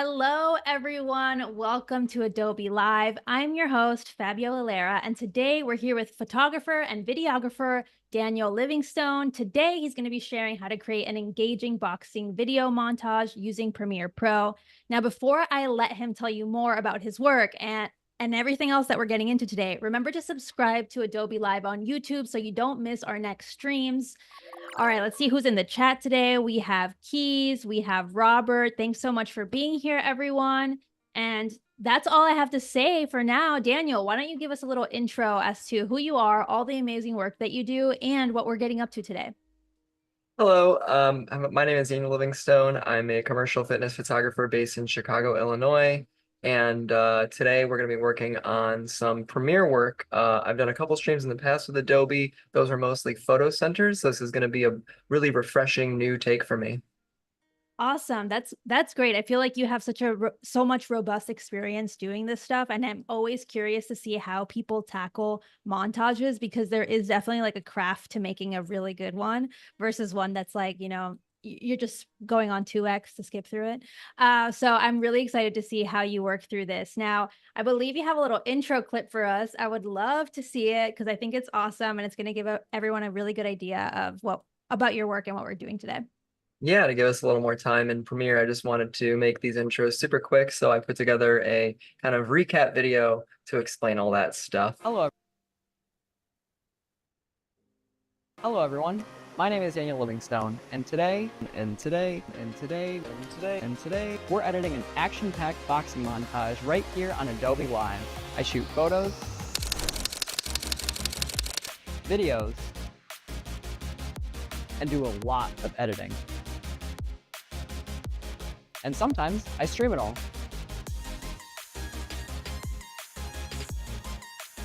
Hello, everyone. Welcome to Adobe Live. I'm your host, Fabio Alera, and today we're here with photographer and videographer Daniel Livingstone. Today, he's going to be sharing how to create an engaging boxing video montage using Premiere Pro. Now, before I let him tell you more about his work and everything else that we're getting into today, remember to subscribe to Adobe Live on YouTube so you don't miss our next streams. All right, let's see who's in the chat today. We have Keys, we have Robert. Thanks so much for being here, everyone. And that's all I have to say for now. Daniel, why don't you give us a little intro as to who you are, all the amazing work that you do, and what we're getting up to today. Hello, my name is Daniel Livingstone. I'm a commercial fitness photographer based in Chicago, Illinois. And today we're going to be working on some Premiere work. I've done a couple streams in the past with Adobe. Those are mostly photo centers. So this is going to be a really refreshing new take for me. Awesome. That's great. I feel like you have so much robust experience doing this stuff, and I'm always curious to see how people tackle montages because there is definitely like a craft to making a really good one versus one that's like, you're just going on 2x to skip through it. So I'm really excited to see how you work through this. Now, I believe you have a little intro clip for us. I would love to see it because I think it's awesome and it's going to give everyone a really good idea of what about your work and what we're doing today. Yeah, to give us a little more time in Premiere, I just wanted to make these intros super quick. So I put together a kind of recap video to explain all that stuff. Hello everyone. My name is Daniel Livingstone, and today, we're editing an action-packed boxing montage right here on Adobe Live. I shoot photos, videos, and do a lot of editing. And sometimes I stream it all.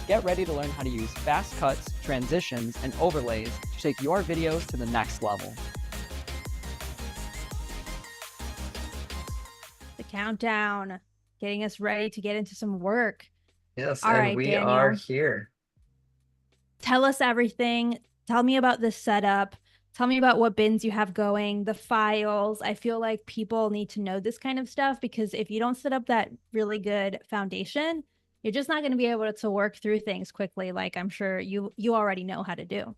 Get ready to learn how to use fast cuts, transitions, and overlays to take your videos to the next level. The countdown, getting us ready to get into some work. Yes, All and right, we Daniel, are here. tell us everything. Tell me about the setup. Tell me about what bins you have going, the files. I feel like people need to know this kind of stuff because if you don't set up that really good foundation, you're just not going to be able to work through things quickly like I'm sure you already know how to do.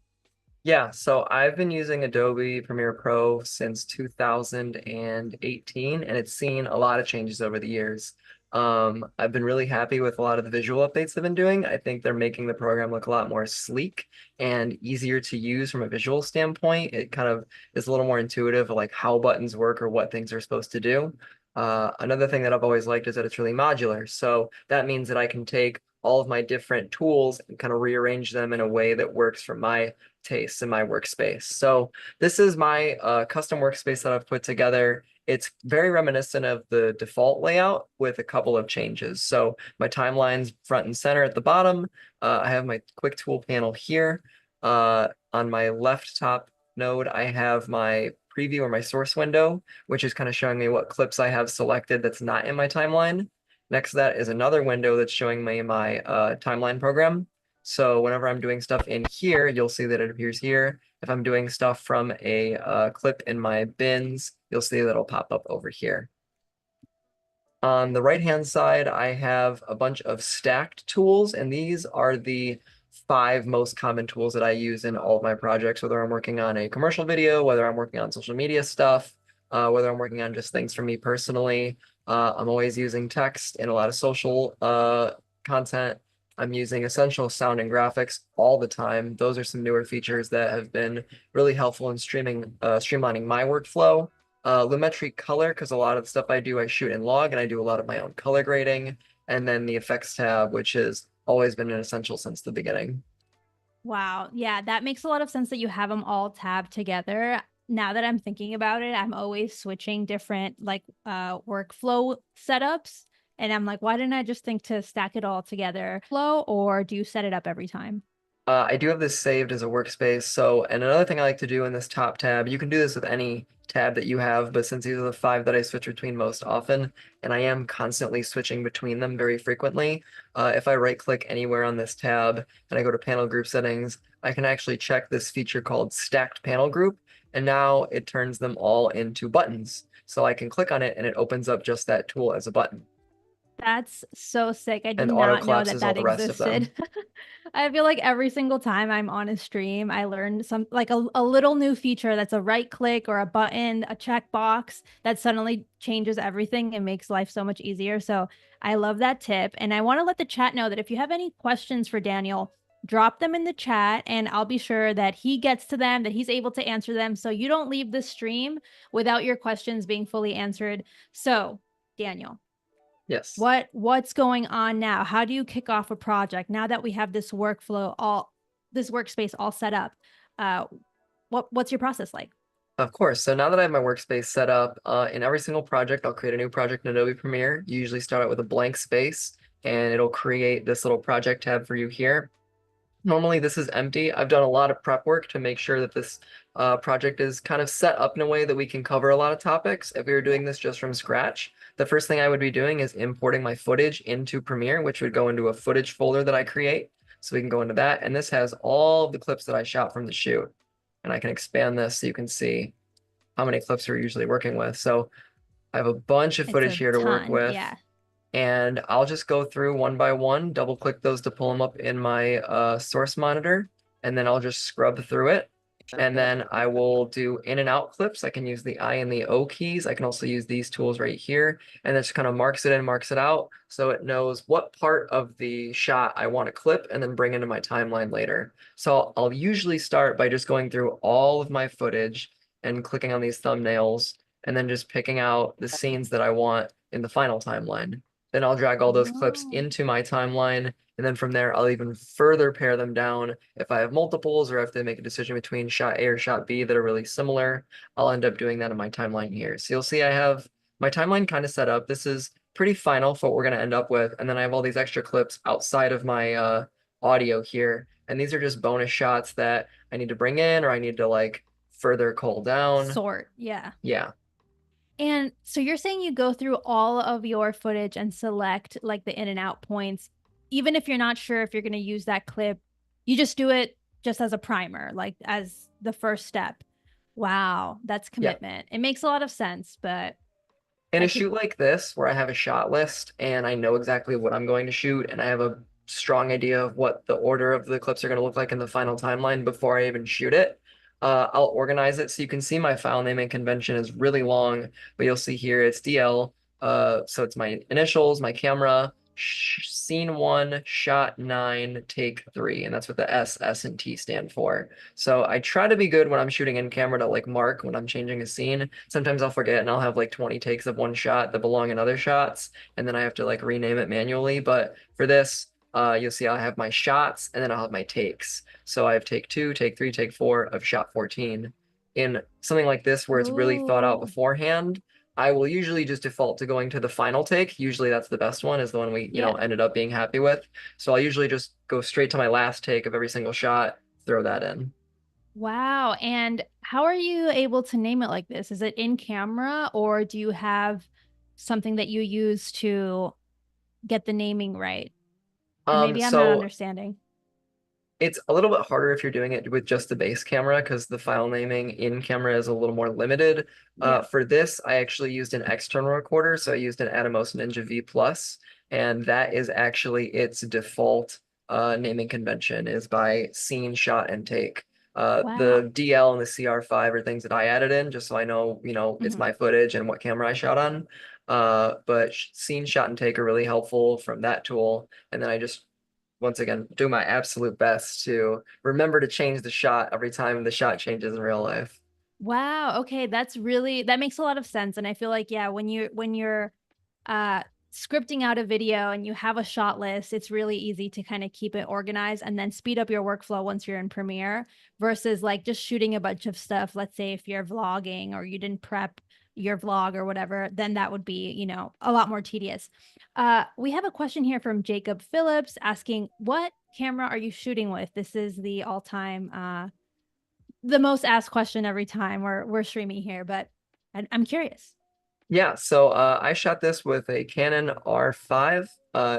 Yeah, so I've been using Adobe Premiere Pro since 2018, and it's seen a lot of changes over the years. I've been really happy with a lot of the visual updates they've been doing. I think they're making the program look a lot more sleek and easier to use from a visual standpoint. It kind of is a little more intuitive, like how buttons work or what things are supposed to do. Another thing that I've always liked is that it's really modular. So that means that I can take all of my different tools and kind of rearrange them in a way that works for my tastes in my workspace. So this is my custom workspace that I've put together. It's very reminiscent of the default layout with a couple of changes. So my timeline's front and center at the bottom. I have my quick tool panel here. On my left top node, I have my preview or my source window, which is kind of showing me what clips I have selected that's not in my timeline. Next to that is another window that's showing me my timeline program. So whenever I'm doing stuff in here, you'll see that it appears here. If I'm doing stuff from a clip in my bins, you'll see that it'll pop up over here. On the right-hand side, I have a bunch of stacked tools, and these are the 5 most common tools that I use in all of my projects, whether I'm working on a commercial video, whether I'm working on social media stuff, whether I'm working on just things for me personally. I'm always using text in a lot of social content. I'm using essential sound and graphics all the time. Those are some newer features that have been really helpful in streamlining my workflow. Lumetri color, because a lot of the stuff I do, I shoot in log, and I do a lot of my own color grading. And then the effects tab, which has always been an essential since the beginning. Wow. Yeah, that makes a lot of sense that you have them all tabbed together. Now that I'm thinking about it, I'm always switching different like workflow setups. And I'm like, why didn't I just think to stack it all together? Flow, or do you set it up every time? I do have this saved as a workspace. So, and another thing I like to do in this top tab, you can do this with any tab that you have, but since these are the 5 that I switch between most often, and I am constantly switching between them very frequently, if I right click anywhere on this tab and I go to panel group settings, I can actually check this feature called stacked panel group, and now it turns them all into buttons. So I can click on it and it opens up just that tool as a button That's so sick. I did and auto not know that collapses all that the rest of them. existed. I feel like every single time I'm on a stream, I learned some like a little new feature that's a right click or a button, a checkbox that suddenly changes everything and makes life so much easier. So I love that tip. And I want to let the chat know that if you have any questions for Daniel, drop them in the chat and I'll be sure that he gets to them, that he's able to answer them. So you don't leave the stream without your questions being fully answered. So, Daniel, Yes. what's going on now? How do you kick off a project now that we have this this workspace all set up? What's your process like? Of course. So now that I have my workspace set up, in every single project, I'll create a new project in Adobe Premiere. You usually start out with a blank space, and it'll create this little project tab for you here. Normally this is empty. I've done a lot of prep work to make sure that this project is kind of set up in a way that we can cover a lot of topics. If we were doing this just from scratch, the first thing I would be doing is importing my footage into Premiere, which would go into a footage folder that I create. So we can go into that. And this has all of the clips that I shot from the shoot. And I can expand this so you can see how many clips we're usually working with. So I have a bunch of It's footage a here to work ton, with. yeah. And I'll just go through one by one, double click those to pull them up in my source monitor, and then I'll just scrub through it. And then I will do in and out clips. I can use the I and the O keys. I can also use these tools right here, and this kind of marks it in, marks it out, so it knows what part of the shot I want to clip and then bring into my timeline later. So I'll usually start by just going through all of my footage and clicking on these thumbnails, and then just picking out the scenes that I want in the final timeline. Then I'll drag all those clips Oh. into my timeline. And then from there, I'll even further pare them down. If I have multiples or if they make a decision between shot A or shot B that are really similar, I'll end up doing that in my timeline here. So you'll see I have my timeline kind of set up. This is pretty final for what we're going to end up with. And then I have all these extra clips outside of my audio here. And these are just bonus shots that I need to bring in or I need to like further cull down. Sort, yeah. Yeah. And so you're saying you go through all of your footage and select like the in and out points, even if you're not sure if you're going to use that clip, you just do it just as a primer, like as the first step. Wow, that's commitment. It makes a lot of sense, but In I a could, shoot like this, where I have a shot list and I know exactly what I'm going to shoot, and I have a strong idea of what the order of the clips are going to look like in the final timeline before I even shoot it, I'll organize it so you can see my file naming convention is really long, but you'll see here it's DL. So it's my initials, my camera, scene 1, shot 9, take 3, and that's what the S, and T stand for. So I try to be good when I'm shooting in camera to like mark when I'm changing a scene. Sometimes I'll forget and I'll have like 20 takes of one shot that belong in other shots, and then I have to like rename it manually. But for this, you'll see I'll have my shots and then I'll have my takes. So I have take 2, take 3, take 4 of shot 14. In something like this where it's really thought out oh, beforehand, I will usually just default to going to the final take. Usually that's the best one, is the one we, yeah. ended up being happy with. So I'll usually just go straight to my last take of every single shot, throw that in. Wow. And how are you able to name it like this? Is it in camera or do you have something that you use to get the naming right? Or maybe I'm not So understanding. it's a little bit harder if you're doing it with just the base camera because the file naming in camera is a little more limited. Yeah. For this, I actually used an external recorder, so I used an Atomos Ninja V Plus, and that is actually its default naming convention is by scene, shot, and take. Wow. The DL and the CR5 are things that I added in just so I know, it's Mhm. my footage and what camera I shot on. But scene, shot, and take are really helpful from that tool. And then I just once again, do my absolute best to remember to change the shot every time the shot changes in real life. Wow. Okay, that makes a lot of sense. And I feel like, yeah, when you're uh scripting out a video and you have a shot list, it's really easy to kind of keep it organized and then speed up your workflow once you're in Premiere versus like just shooting a bunch of stuff. Let's say if you're vlogging or you didn't prep your vlog or whatever, then that would be, a lot more tedious. We have a question here from Jacob Phillips asking, what camera are you shooting with? This is the all-time, the most asked question every time we're streaming here, but I'm curious. Yeah, so I shot this with a Canon R5.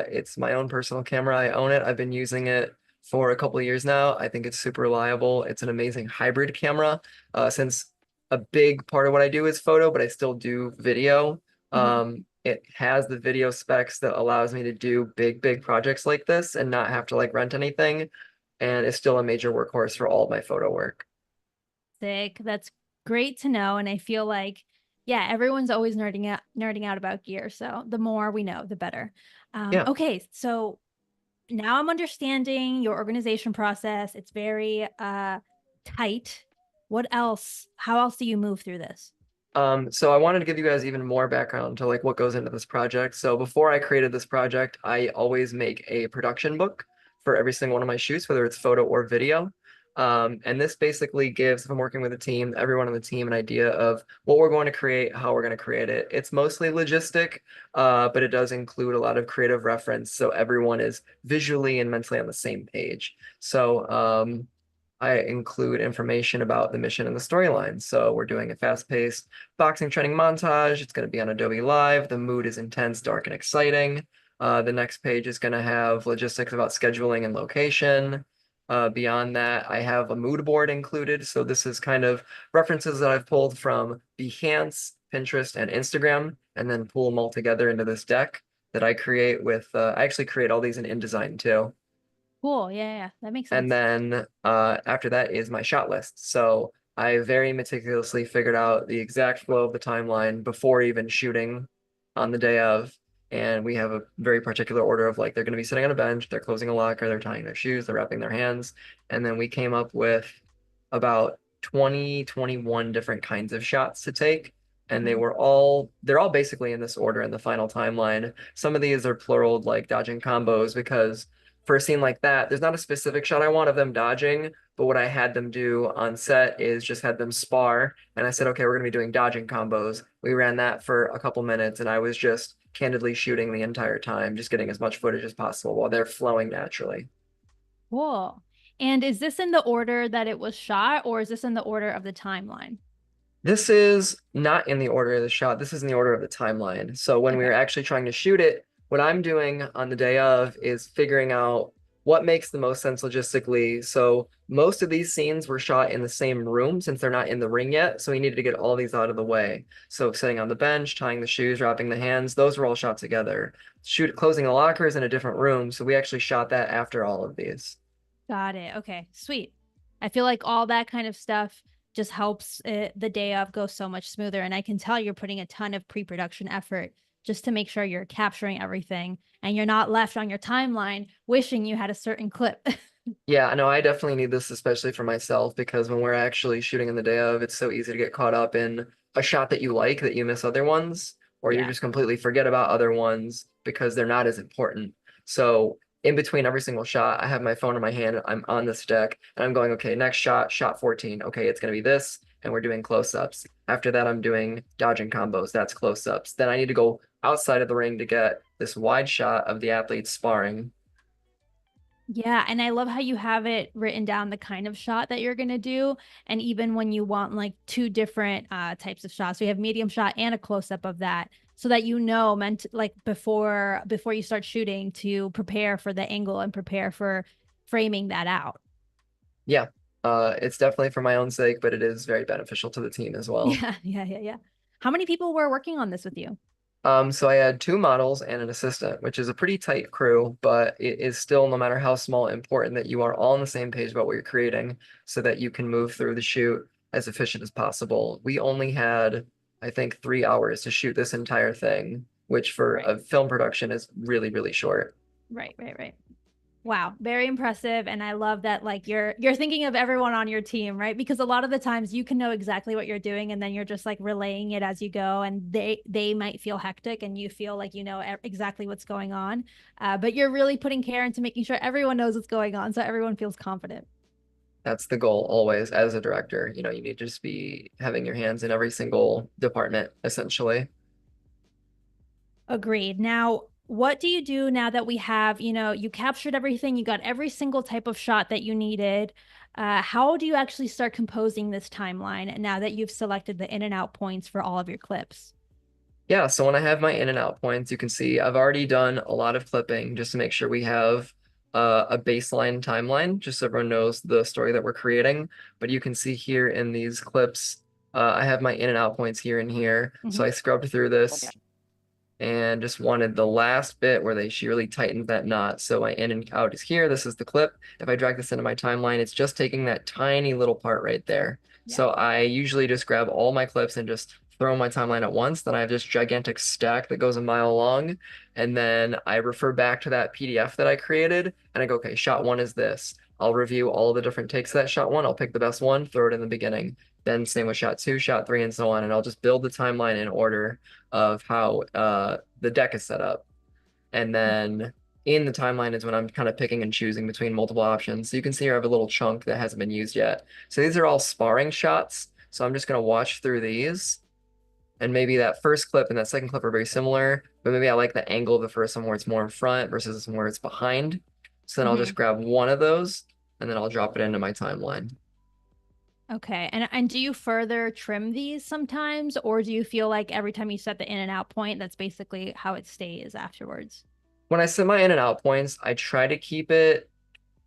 It's my own personal camera. I own it. I've been using it for a couple of years now. I think it's super reliable. It's an amazing hybrid camera. Since a big part of what I do is photo, but I still do video. It has the video specs that allows me to do big projects like this and not have to like rent anything. And it's still a major workhorse for all of my photo work. Sick. That's great to know. And I feel like, yeah, everyone's always nerding out about gear. So the more we know, the better. Yeah. Okay, so now I'm understanding your organization process. It's very tight. What else? How else do you move through this? So I wanted to give you guys even more background to like what goes into this project. So before I created this project, I always make a production book for every single one of my shoots, whether it's photo or video. And this basically gives, if I'm working with a team, everyone on the team an idea of what we're going to create, how we're going to create it. It's mostly logistic, but it does include a lot of creative reference, so everyone is visually and mentally on the same page. So I include information about the mission and the storyline. So we're doing a fast-paced boxing training montage. It's going to be on Adobe Live. The mood is intense, dark, and exciting. The next page is going to have logistics about scheduling and location. Beyond that, I have a mood board included. So this is kind of references that I've pulled from Behance, Pinterest, and Instagram, and then pull them all together into this deck that I create with, I actually create all these in InDesign too. Cool. Yeah, that makes sense. And then after that is my shot list. So I very meticulously figured out the exact flow of the timeline before even shooting on the day of. And we have a very particular order of like, they're going to be sitting on a bench, they're closing a locker, they're tying their shoes, they're wrapping their hands. And then we came up with about 21 different kinds of shots to take. And they're all basically in this order in the final timeline. Some of these are pluraled like dodging combos because for a scene like that, there's not a specific shot I want of them dodging, but what I had them do on set is just had them spar. And I said, okay, we're going to be doing dodging combos. We ran that for a couple minutes and I was just candidly shooting the entire time, just getting as much footage as possible while they're flowing naturally. Cool. And is this in the order that it was shot, or is this in the order of the timeline? This is not in the order of the shot. This is in the order of the timeline. So when we were actually trying to shoot it, what I'm doing on the day of is figuring out what makes the most sense logistically. So most of these scenes were shot in the same room since they're not in the ring yet. So we needed to get all these out of the way. So sitting on the bench, tying the shoes, wrapping the hands, those were all shot together. Closing the lockers in a different room. So we actually shot that after all of these. Got it. Okay, sweet. I feel like all that kind of stuff just helps the day of go so much smoother. And I can tell you're putting a ton of pre-production effort just to make sure you're capturing everything and you're not left on your timeline wishing you had a certain clip. Yeah, no, I definitely need this, especially for myself, because when we're actually shooting in the day of, it's so easy to get caught up in a shot that you like that you miss other ones, or you just completely forget about other ones because they're not as important. So in between every single shot, I have my phone in my hand, I'm on this deck, and I'm going, okay, next shot, shot 14. Okay, it's gonna be this, and we're doing close-ups. After that, I'm doing dodging combos, that's close-ups. Then I need to go outside of the ring to get this wide shot of the athletes sparring. Yeah, and I love how you have it written down the kind of shot that you're going to do. And even when you want like two different types of shots, so you have medium shot and a close up of that, so that you know meant like before you start shooting to prepare for the angle and prepare for framing that out. Yeah, it's definitely for my own sake, but it is very beneficial to the team as well. Yeah. How many people were working on this with you? So I had 2 models and an assistant, which is a pretty tight crew, but it is still, no matter how small, important that you are all on the same page about what you're creating so that you can move through the shoot as efficient as possible. We only had, I think, 3 hours to shoot this entire thing, which for a film production is really, really short. Right. Wow, very impressive. And I love that like you're thinking of everyone on your team, right? Because a lot of the times you can know exactly what you're doing and then you're just like relaying it as you go, and they might feel hectic and you feel like you know exactly what's going on. But you're really putting care into making sure everyone knows what's going on so everyone feels confident. That's the goal always as a director. You know, you need to just be having your hands in every single department, essentially. Agreed. Now, what do you do now that we have, you captured everything, you got every single type of shot that you needed? How do you actually start composing this timeline now that you've selected the in and out points for all of your clips? Yeah, so when I have my in and out points, you can see I've already done a lot of clipping just to make sure we have a baseline timeline, just so everyone knows the story that we're creating. But you can see here in these clips, I have my in and out points here and here. So I scrubbed through this and just wanted the last bit where she really tightened that knot. So my in and out is here. This is the clip. If I drag this into my timeline, it's just taking that tiny little part right there. Yeah. So I usually just grab all my clips and just throw my timeline at once. Then I have this gigantic stack that goes a mile long. And then I refer back to that PDF that I created and I go, okay, shot one is this. I'll review all the different takes of that shot one. I'll pick the best one, throw it in the beginning. Then same with shot two, shot three, and so on. And I'll just build the timeline in order of how the deck is set up. And then in the timeline is when I'm kind of picking and choosing between multiple options. So you can see here I have a little chunk that hasn't been used yet. So these are all sparring shots. So I'm just going to watch through these. And maybe that first clip and that second clip are very similar, but maybe I like the angle of the first one where it's more in front versus this one where it's behind. So then I'll just grab one of those and then I'll drop it into my timeline. Okay. And do you further trim these sometimes, or do you feel like every time you set the in and out point, that's basically how it stays afterwards? When I set my in and out points, I try to keep it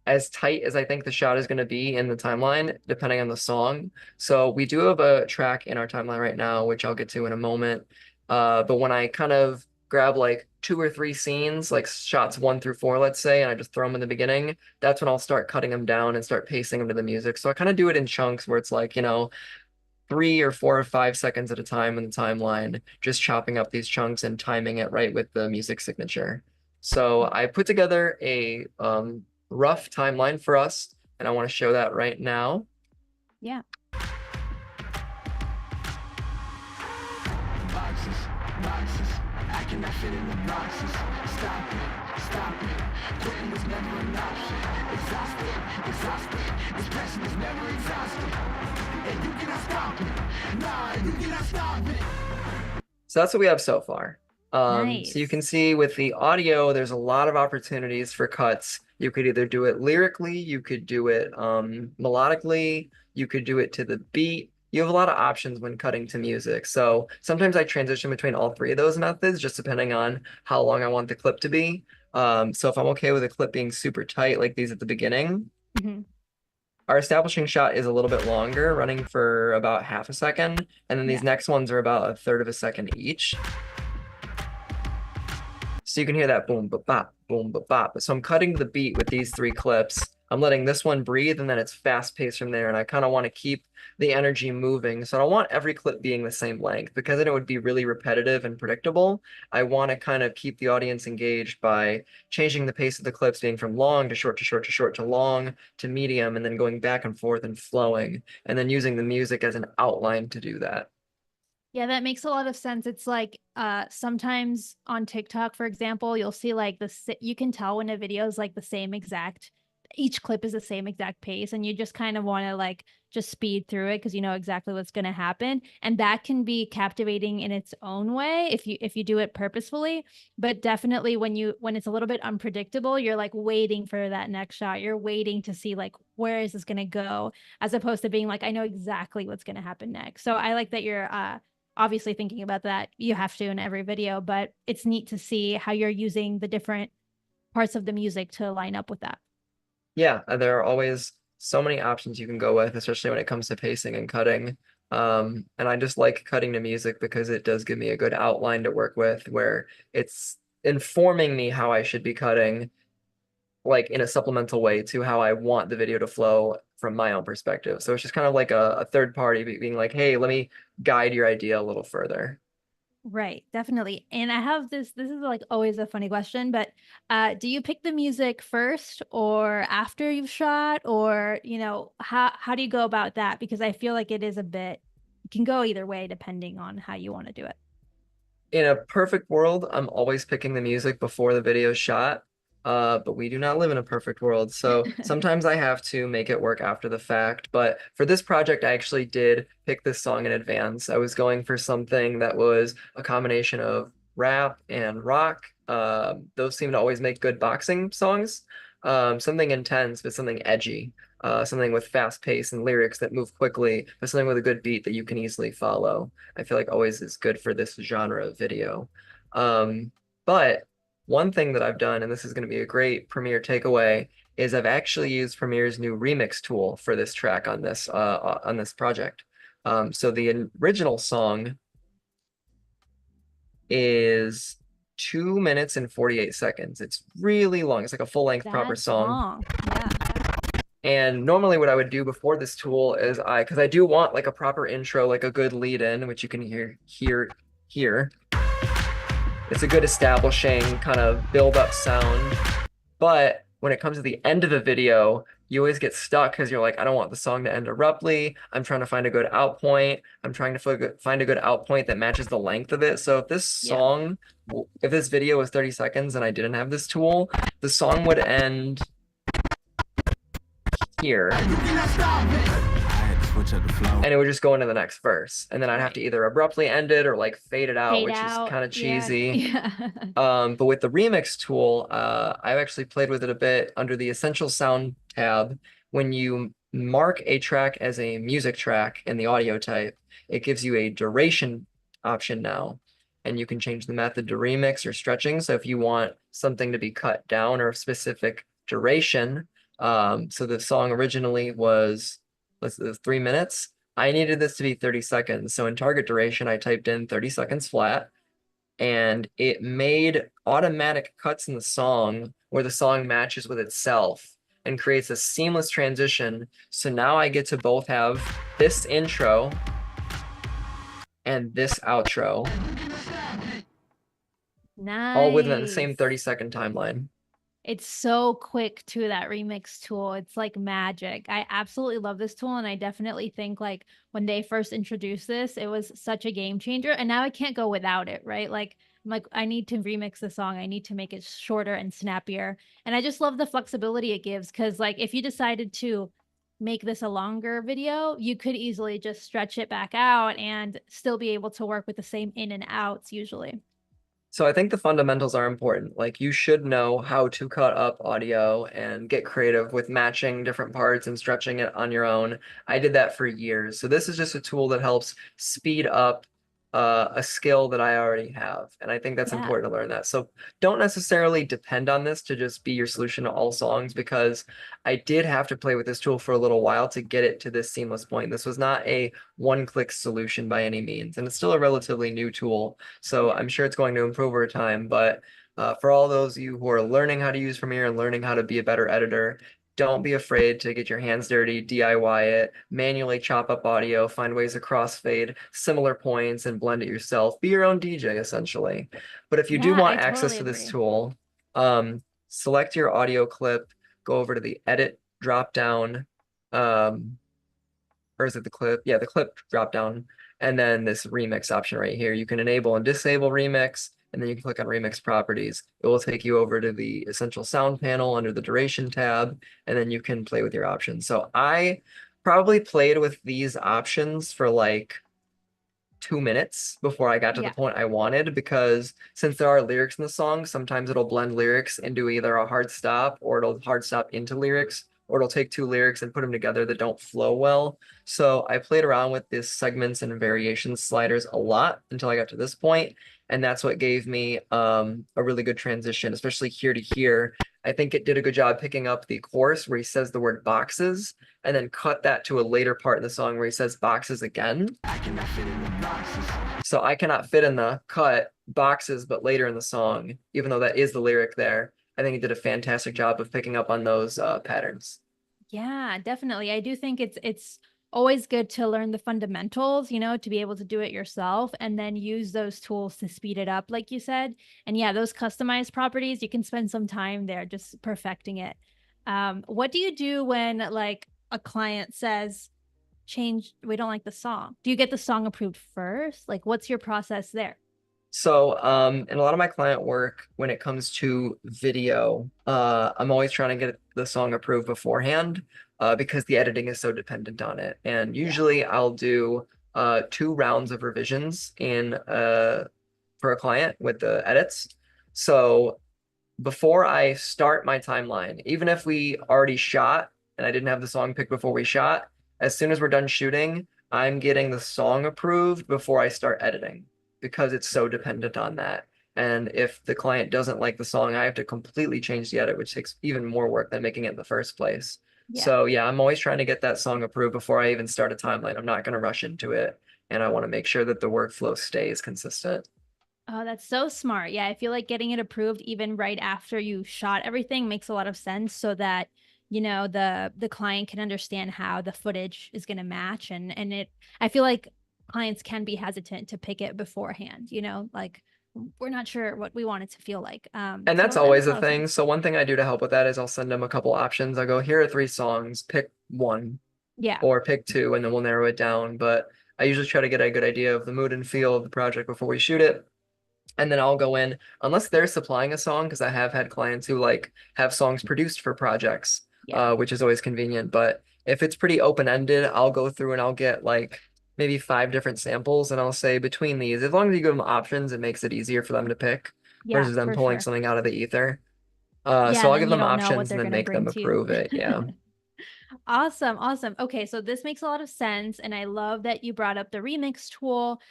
as tight as I think the shot is going to be in the timeline, depending on the song. So we do have a track in our timeline right now, which I'll get to in a moment. But when I kind of grab like 2 or 3 scenes, like shots 1 through 4, let's say, and I just throw them in the beginning, that's when I'll start cutting them down and start pacing them to the music. So I kind of do it in chunks where it's like, 3 or 4 or 5 seconds at a time in the timeline, just chopping up these chunks and timing it right with the music signature. So I put together a rough timeline for us, and I want to show that right now. Yeah. Boxes, I cannot fit in the boxes. Stop it, quitting was never an option. Exhausted, this passion is never exhausted. And you cannot stop it, nah, you cannot stop it. So that's what we have so far. Nice. So you can see with the audio, there's a lot of opportunities for cuts. You could either do it lyrically, you could do it melodically, you could do it to the beat. You have a lot of options when cutting to music. So sometimes I transition between all 3 of those methods, just depending on how long I want the clip to be. So if I'm okay with a clip being super tight, like these at the beginning, our establishing shot is a little bit longer, running for about half a second. And then these next ones are about 1/3 of a second each. So you can hear that boom, ba bop, boom, ba bop. So I'm cutting the beat with these 3 clips. I'm letting this one breathe, and then it's fast paced from there. And I kind of want to keep the energy moving. So I don't want every clip being the same length because then it would be really repetitive and predictable. I want to kind of keep the audience engaged by changing the pace of the clips, being from long to short to short to short to long to medium, and then going back and forth and flowing, and then using the music as an outline to do that. Yeah, that makes a lot of sense. It's like sometimes on TikTok, for example, you'll see like you can tell when a video is like the same exact, each clip is the same exact pace, and you just kind of want to like just speed through it because you know exactly what's going to happen, and that can be captivating in its own way if you do it purposefully. But definitely when it's a little bit unpredictable, you're like waiting for that next shot. You're waiting to see like where is this going to go, as opposed to being like I know exactly what's going to happen next. So I like that you're obviously thinking about that. You have to in every video, but it's neat to see how you're using the different parts of the music to line up with that. Yeah, there are always so many options you can go with, especially when it comes to pacing and cutting. And I just like cutting to music because it does give me a good outline to work with where it's informing me how I should be cutting, like in a supplemental way to how I want the video to flow from my own perspective. So it's just kind of like a third party being like, hey, let me guide your idea a little further. Right, definitely. And I have this is like always a funny question, but do you pick the music first or after you've shot, or how do you go about that? Because I feel like it can go either way depending on how you want to do it. In a perfect world, I'm always picking the music before the video is shot. But we do not live in a perfect world. So sometimes I have to make it work after the fact. But for this project, I actually did pick this song in advance. I was going for something that was a combination of rap and rock. Those seem to always make good boxing songs. Something intense, but something edgy. Something with fast pace and lyrics that move quickly, but something with a good beat that you can easily follow. I feel like always is good for this genre of video. But one thing that I've done, and this is going to be a great Premiere takeaway, is I've actually used Premiere's new remix tool for this track on this project. So the original song is 2 minutes and 48 seconds. It's really long. It's like a full-length proper That's song. long. Yeah. And normally what I would do before this tool is because I do want like a proper intro, like a good lead in, which you can hear here. It's a good establishing kind of build up sound. But when it comes to the end of a video, you always get stuck because you're like, I don't want the song to end abruptly. I'm trying to find a good out point. I'm trying to find a good out point that matches the length of it. So if if this video was 30 seconds and I didn't have this tool, the song would end here. And it would just go into the next verse. And then I'd have to either abruptly end it or like fade it out, which is kind of cheesy. Yeah. But with the remix tool, I've actually played with it a bit under the Essential Sound tab. When you mark a track as a music track in the audio type, it gives you a duration option now. And you can change the method to remix or stretching. So if you want something to be cut down or a specific duration, so the song originally was 3 minutes. I needed this to be 30 seconds. So in target duration, I typed in 30 seconds flat, and it made automatic cuts in the song where the song matches with itself and creates a seamless transition. So now I get to both have this intro and this outro all within the same 30-second timeline. It's so quick too, that remix tool. It's like magic. I absolutely love this tool. And I definitely think like when they first introduced this, it was such a game changer. And now I can't go without it, right? Like, I'm like, I need to remix the song. I need to make it shorter and snappier. And I just love the flexibility it gives. Cause like if you decided to make this a longer video, you could easily just stretch it back out and still be able to work with the same in and outs usually. So I think the fundamentals are important. Like you should know how to cut up audio and get creative with matching different parts and stretching it on your own. I did that for years. So this is just a tool that helps speed up a skill that I already have. And I think that's important to learn that. So don't necessarily depend on this to just be your solution to all songs, because I did have to play with this tool for a little while to get it to this seamless point. This was not a one-click solution by any means, and it's still a relatively new tool. So I'm sure it's going to improve over time, but for all those of you who are learning how to use Premiere and learning how to be a better editor, don't be afraid to get your hands dirty, DIY it, manually chop up audio, find ways to crossfade similar points and blend it yourself. Be your own DJ, essentially. But if you do want access to this tool, select your audio clip, go over to the edit dropdown, or is it the clip? Yeah, the clip dropdown, and then this remix option right here. You can enable and disable remix, and then you can click on remix properties. It will take you over to the essential sound panel under the duration tab, and then you can play with your options. So I probably played with these options for like 2 minutes before I got to the point I wanted, because since there are lyrics in the song, sometimes it'll blend lyrics into either a hard stop, or it'll hard stop into lyrics, or it'll take two lyrics and put them together that don't flow well. So I played around with these segments and variations sliders a lot until I got to this point. And that's what gave me a really good transition, especially here to here. I think it did a good job picking up the chorus where he says the word boxes, and then cut that to a later part in the song where he says boxes again. So I cannot fit in the cut boxes, but later in the song, even though that is the lyric there, I think it did a fantastic job of picking up on those patterns. Yeah, definitely. I do think it's always good to learn the fundamentals, you know, to be able to do it yourself and then use those tools to speed it up, like you said. And yeah, those customized properties, you can spend some time there just perfecting it. What do you do when like a client says, we don't like the song? Do you get the song approved first? Like, what's your process there? So in a lot of my client work, when it comes to video, I'm always trying to get the song approved beforehand, because the editing is so dependent on it. And usually I'll do 2 rounds of revisions in for a client with the edits. So before I start my timeline, even if we already shot and I didn't have the song picked before we shot, as soon as we're done shooting, I'm getting the song approved before I start editing because it's so dependent on that. And if the client doesn't like the song, I have to completely change the edit, which takes even more work than making it in the first place. Yeah. So yeah, I'm always trying to get that song approved before I even start a timeline. I'm not going to rush into it. And I want to make sure that the workflow stays consistent. Oh, that's so smart. Yeah, I feel like getting it approved even right after you shot everything makes a lot of sense so that, you know, the client can understand how the footage is going to match and I feel like clients can be hesitant to pick it beforehand, you know, like we're not sure what we want it to feel like. And So that's that always makes a a lot of thing. sense. So one thing I do to help with that is I'll send them a couple options. I go, here are 3 songs, pick one Yeah. or pick 2, and then we'll narrow it down. But I usually try to get a good idea of the mood and feel of the project before we shoot it. And then I'll go in, unless they're supplying a song, because I have had clients who like have songs produced for projects, Yeah. which is always convenient. But if it's pretty open-ended, I'll go through and I'll get like maybe 5 different samples and I'll say between these, as long as you give them options, it makes it easier for them to pick Yeah, versus them for pulling sure. something out of the ether. Yeah, So and I'll then give you them don't know what options they're and then going to make them bring to you. approve it. Yeah. Awesome. Awesome. Okay. So this makes a lot of sense. And I love that you brought up the remix tool.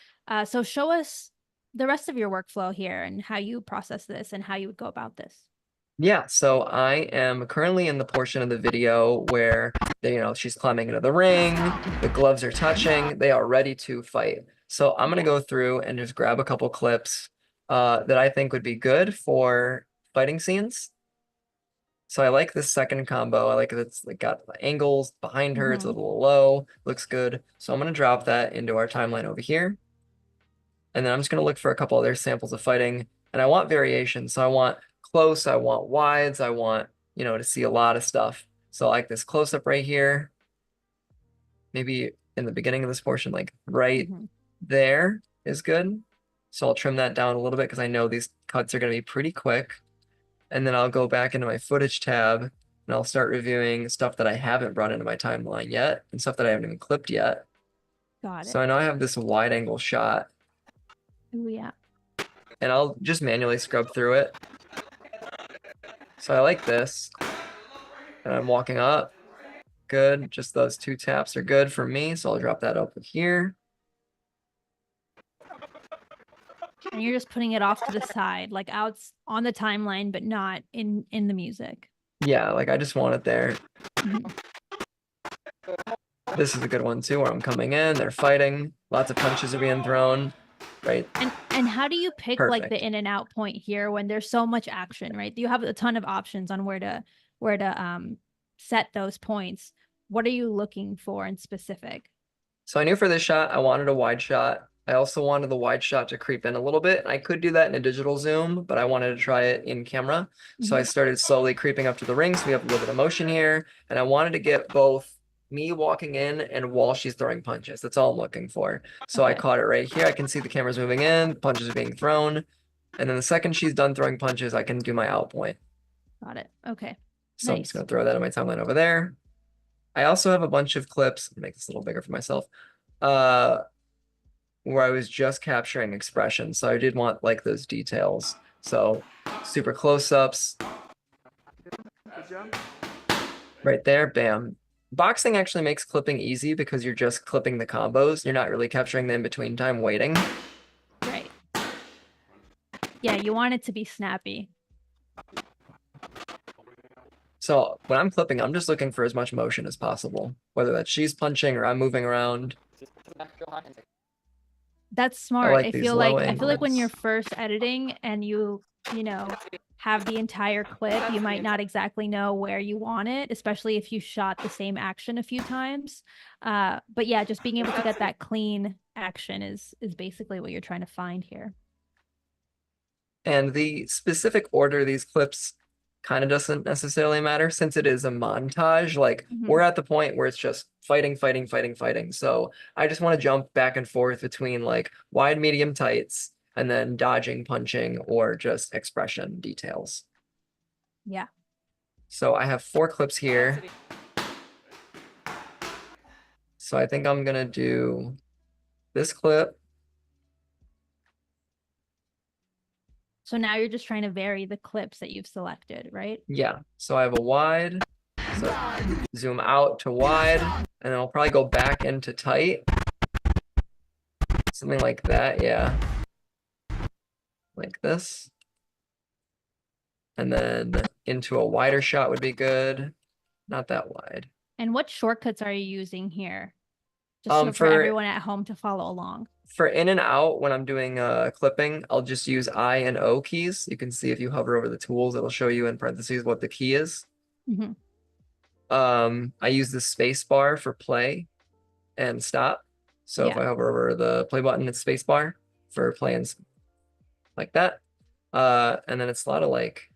So show us the rest of your workflow here and how you process this and how you would go about this. Yeah, so I am currently in the portion of the video where she's climbing into the ring, the gloves are touching, they are ready to fight. So I'm gonna go through and just grab a couple clips that I think would be good for fighting scenes. So I like this second combo. I like that it's like got the angles behind her, it's a little low, looks good. So I'm gonna drop that into our timeline over here. And then I'm just gonna look for a couple other samples of fighting. And I want variation. So I want close, I want wides, I want, to see a lot of stuff. So I like this close up right here. Maybe in the beginning of this portion, like right there is good. So I'll trim that down a little bit because I know these cuts are gonna be pretty quick. And then I'll go back into my footage tab and I'll start reviewing stuff that I haven't brought into my timeline yet and stuff that I haven't even clipped yet. Got it. So I know I have this wide angle shot. Oh, yeah. And I'll just manually scrub through it. So I like this. And I'm walking up. Good. Just those 2 taps are good for me. So I'll drop that over here. And you're just putting it off to the side, like out on the timeline, but not in the music. Yeah, like I just want it there. This is a good one too, where I'm coming in, they're fighting, lots of punches are being thrown. Right. And how do you pick like the Perfect. in and out point here when there's so much action, right? You have a ton of options on where to set those points. What are you looking for in specific? So I knew for this shot, I wanted a wide shot. I also wanted the wide shot to creep in a little bit. I could do that in a digital zoom, but I wanted to try it in camera. So I started slowly creeping up to the ring. So we have a little bit of motion here. And I wanted to get both me walking in and while she's throwing punches. That's all I'm looking for. So I caught it right here. I can see the camera's moving in, punches are being thrown. And then the second she's done throwing punches, I can do my out point. Got it. Okay. So I'm just going to throw that in my timeline over there. I also have a bunch of clips, make this a little bigger for myself, where I was just capturing expression. So I did want like those details. So super close-ups. Right there, bam. Boxing actually makes clipping easy because you're just clipping the combos. You're not really capturing the in-between time waiting. Right. Yeah, you want it to be snappy. So when I'm clipping, I'm just looking for as much motion as possible, whether that's she's punching or I'm moving around. That's smart. I feel like when you're angles. first editing and you have the entire clip, you might not exactly know where you want it, especially if you shot the same action a few times. But yeah, just being able to get that clean action is basically what you're trying to find here. And the specific order of these clips kind of doesn't necessarily matter since it is a montage. Like we're at the point where it's just fighting, fighting, fighting, fighting. So I just want to jump back and forth between like wide, medium, tights, and then dodging, punching, or just expression details. Yeah. So I have 4 clips here. So I think I'm gonna do this clip. So now you're just trying to vary the clips that you've selected, right? Yeah, so I have a wide, so zoom out to wide, and then I'll probably go back into tight. Something like that, yeah. Like this. And then into a wider shot would be good. Not that wide. And what shortcuts are you using here? Just so for everyone at home to follow along. For in and out, when I'm doing clipping, I'll just use I and O keys. You can see if you hover over the tools, it'll show you in parentheses what the key is. Mm-hmm. I use the space bar for play and stop. So if I hover over the play button, it's space bar for play and like that. And then it's a lot of like,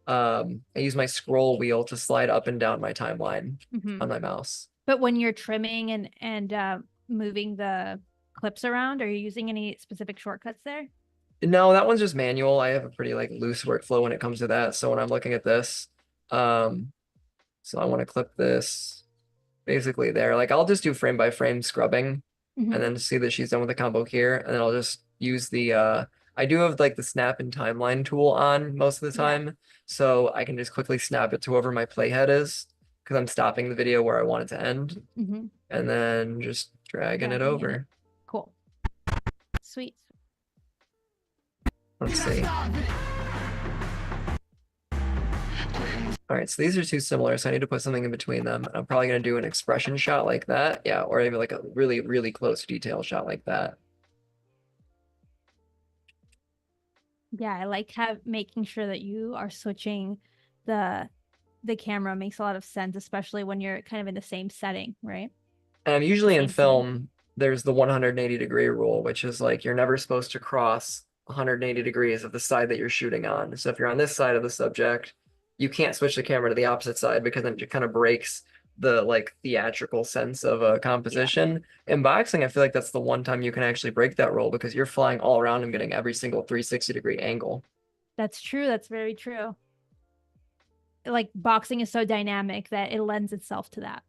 I use my scroll wheel to slide up and down my timeline on my mouse. But when you're trimming and moving the clips around, are you using any specific shortcuts there? No, that one's just manual. I have a pretty like loose workflow when it comes to that. So when I'm looking at this, so I want to clip this basically there. Like I'll just do frame by frame scrubbing and then see that she's done with the combo here. And then I'll just use the, I do have like the snap and timeline tool on most of the time. So I can just quickly snap it to wherever my playhead is because I'm stopping the video where I want it to end. And then just dragging it over. Cool. Sweet. Let's see. All right, so these are two similar, so I need to put something in between them. I'm probably going to do an expression shot like that. Yeah, or even like a really, really close detail shot like that. Yeah, I like making sure that you are switching the camera. Makes a lot of sense, especially when you're kind of in the same setting, right? And I'm usually in film, there's the 180-degree rule, which is like you're never supposed to cross 180 degrees of the side that you're shooting on. So if you're on this side of the subject, you can't switch the camera to the opposite side because then it kind of breaks the like theatrical sense of a composition. In boxing, I feel like that's the one time you can actually break that rule because you're flying all around and getting every single 360-degree angle. That's true. That's very true. Like boxing is so dynamic that it lends itself to that.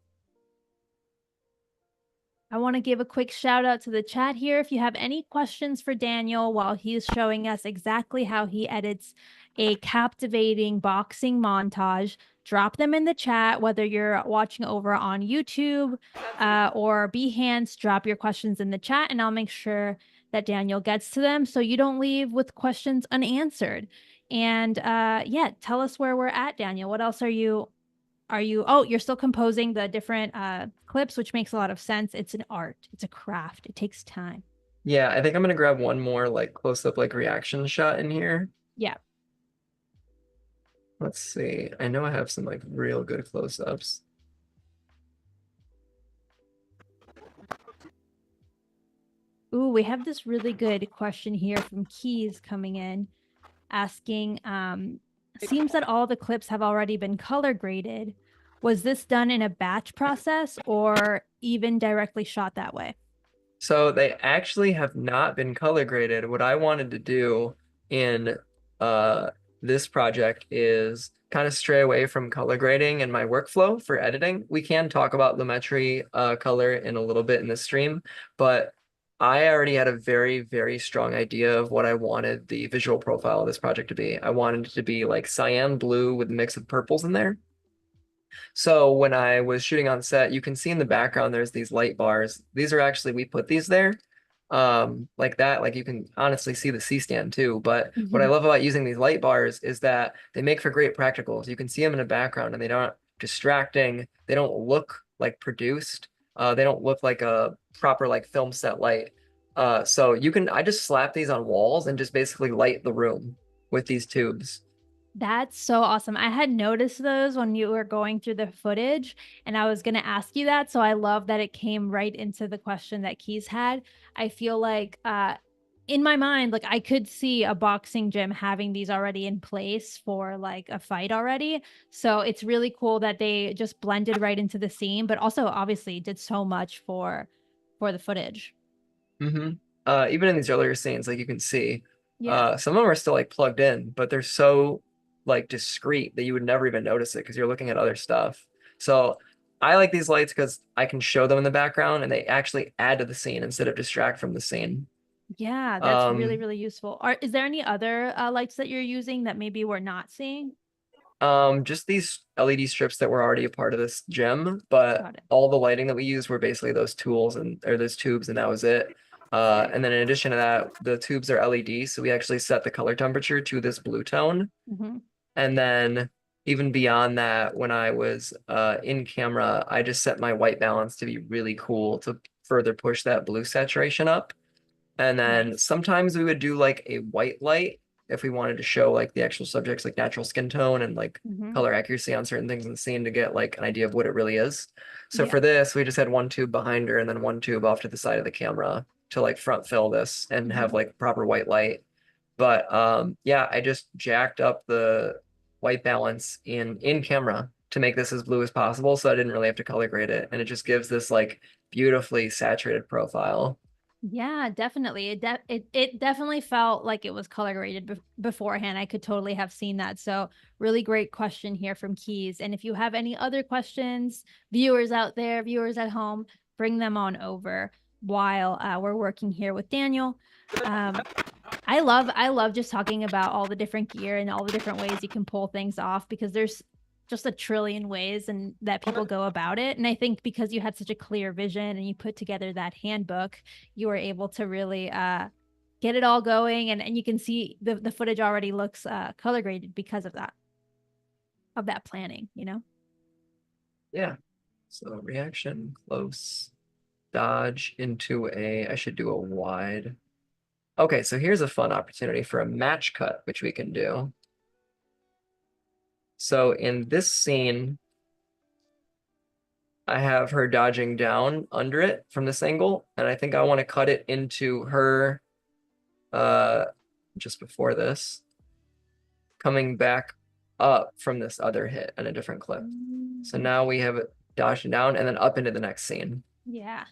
I want to give a quick shout out to the chat here. If you have any questions for Daniel while he's showing us exactly how he edits a captivating boxing montage, drop them in the chat, whether you're watching over on YouTube or Behance, drop your questions in the chat and I'll make sure that Daniel gets to them so you don't leave with questions unanswered. And yeah, tell us where we're at, Daniel. What else are you, oh, you're still composing the different clips, which makes a lot of sense. It's an art, it's a craft, it takes time. Yeah, I think I'm gonna grab one more like close-up like reaction shot in here. Yeah. Let's see. I know I have some like real good close-ups. Ooh, we have this really good question here from Keys coming in, asking, seems that all the clips have already been color graded. Was this done in a batch process or even directly shot that way? So they actually have not been color graded. What I wanted to do in this project is kind of stray away from color grading in my workflow for editing. We can talk about Lumetri color in a little bit in the stream, but I already had a very, very strong idea of what I wanted the visual profile of this project to be. I wanted it to be like cyan blue with a mix of purples in there. So when I was shooting on set, you can see in the background, there's these light bars. These are actually, we put these there like that. Like you can honestly see the C-stand too. But what I love about using these light bars is that they make for great practicals. You can see them in the background and they don't distracting. They don't look like produced. They don't look like a proper like film set light. So you can, I just slap these on walls and just basically light the room with these tubes. That's so awesome. I had noticed those when you were going through the footage and I was going to ask you that. So I love that it came right into the question that Keys had. I feel like in my mind, like I could see a boxing gym having these already in place for like a fight already. So it's really cool that they just blended right into the scene, but also obviously did so much for the footage. Even in these earlier scenes, like you can see, some of them are still like plugged in, but they're so like discreet that you would never even notice it because you're looking at other stuff. So I like these lights because I can show them in the background and they actually add to the scene instead of distract from the scene. Yeah, that's really, Um, really useful. Is there any other lights that you're using that maybe we're not seeing? just these LED strips that were already a part of this gem, but Got it. all the lighting that we used were basically those tools or those tubes, and that was it. And then in addition to that, the tubes are LED, so we actually set the color temperature to this blue tone. Hmm. And then even beyond that, when I was in camera, I just set my white balance to be really cool to further push that blue saturation up. And then Nice. sometimes we would do like a white light if we wanted to show like the actual subjects, like natural skin tone and like Hmm. color accuracy on certain things in the scene to get like an idea of what it really is. So Yeah. for this, we just had one tube behind her and then one tube off to the side of the camera to like front fill this and have Mhm. like proper white light. But yeah, I just jacked up the white balance in camera to make this as blue as possible, so I didn't really have to color grade it, and it just gives this like beautifully saturated profile. Yeah, definitely. It definitely felt like it was color graded beforehand. I could totally have seen that. So, really great question here from Keys. And if you have any other questions, viewers out there, viewers at home, bring them on over while we're working here with Daniel. Um, I love just talking about all the different gear and all the different ways you can pull things off, because there's just a trillion ways and that people go about it. And I think because you had such a clear vision and you put together that handbook, you were able to really get it all going, and you can see the footage already looks color graded because of that planning, you know? Yeah. So reaction, close, dodge into I should do a wide. Okay, so here's a fun opportunity for a match cut, which we can do. So in this scene, I have her dodging down under it from this angle, and I think I want to cut it into her just before this, coming back up from this other hit in a different clip. So now we have it dodging down and then up into the next scene. Yeah.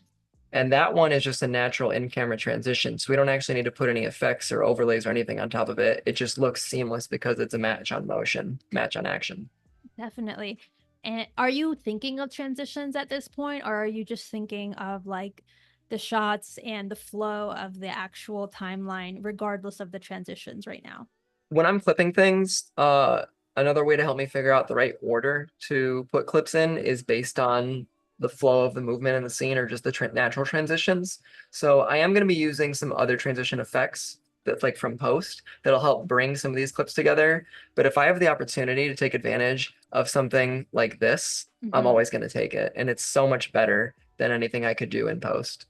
And that one is just a natural in-camera transition. So we don't actually need to put any effects or overlays or anything on top of it. It just looks seamless because it's a match on motion, match on action. Definitely. And are you thinking of transitions at this point, or are you just thinking of like the shots and the flow of the actual timeline, regardless of the transitions right now? When I'm clipping things, another way to help me figure out the right order to put clips in is based on the flow of the movement in the scene or just the natural transitions. So I am going to be using some other transition effects that's like from post that'll help bring some of these clips together. But if I have the opportunity to take advantage of something like this, I'm Mhm. always going to take it. And it's so much better than anything I could do in post.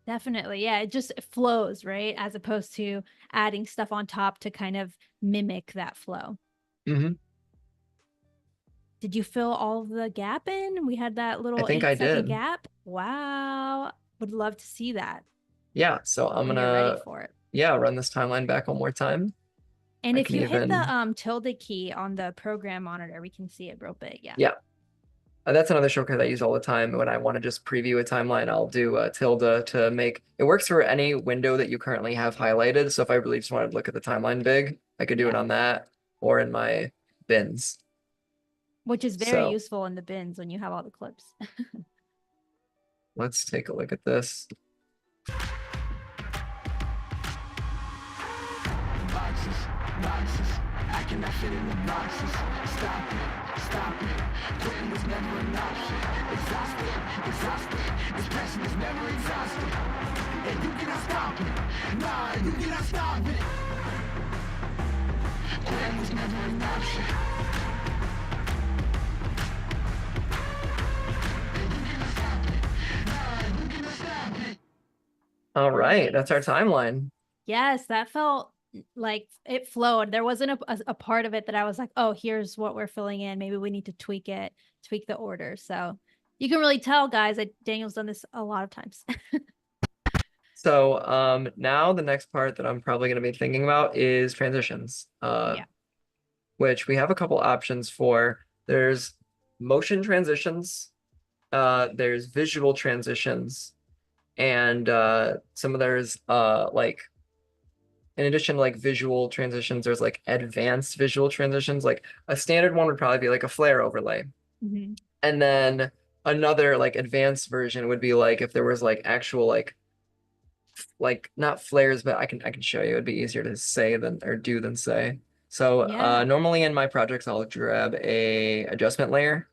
Definitely. Yeah, it just flows, right? As opposed to adding stuff on top to kind of mimic that flow. Hmm. Did you fill all of the gap in? We had that I little think I 8-second did. gap. Wow. Would love to see that Yeah, so I'm when you're ready gonna, for it. yeah, run this timeline back one more time. And I if can you hit even, the tilde key on the program monitor, we can see it real big. Yeah. yeah. That's another shortcut I use all the time. When I want to just preview a timeline, I'll do a tilde to make it works for any window that you currently have highlighted. So if I really just wanted to look at the timeline big, I could do it Yeah. on that or in my bins. Which is very So useful in the bins when you have all the clips. let's take a look at this. Boxes, boxes, I cannot fit in the boxes. Stop it, stop it. Quitting was never an option. Exhausted, exhausted. This passion is never exhausted. And you cannot stop it. Nah, you cannot stop it. Quitting was never an option. And you cannot stop it. Nah, you cannot stop it. All right, that's our timeline. Yes, that felt like it flowed. There wasn't a part of it that I was like, oh, here's what we're filling in. Maybe we need to tweak it, tweak the order. So you can really tell, guys, that Daniel's done this a lot of times. So now the next part that I'm probably going to be thinking about is transitions. Yeah. Which we have a couple options for. There's motion transitions, there's visual transitions, and some of there's like in addition to like visual transitions, there's like advanced visual transitions. Like a standard one would probably be like a flare overlay. Mm-hmm. And then another like advanced version would be like if there was like actual like like not flares, but I can show you. It'd be easier to say than or do than say. So Yeah. normally in my projects, I'll grab a adjustment layer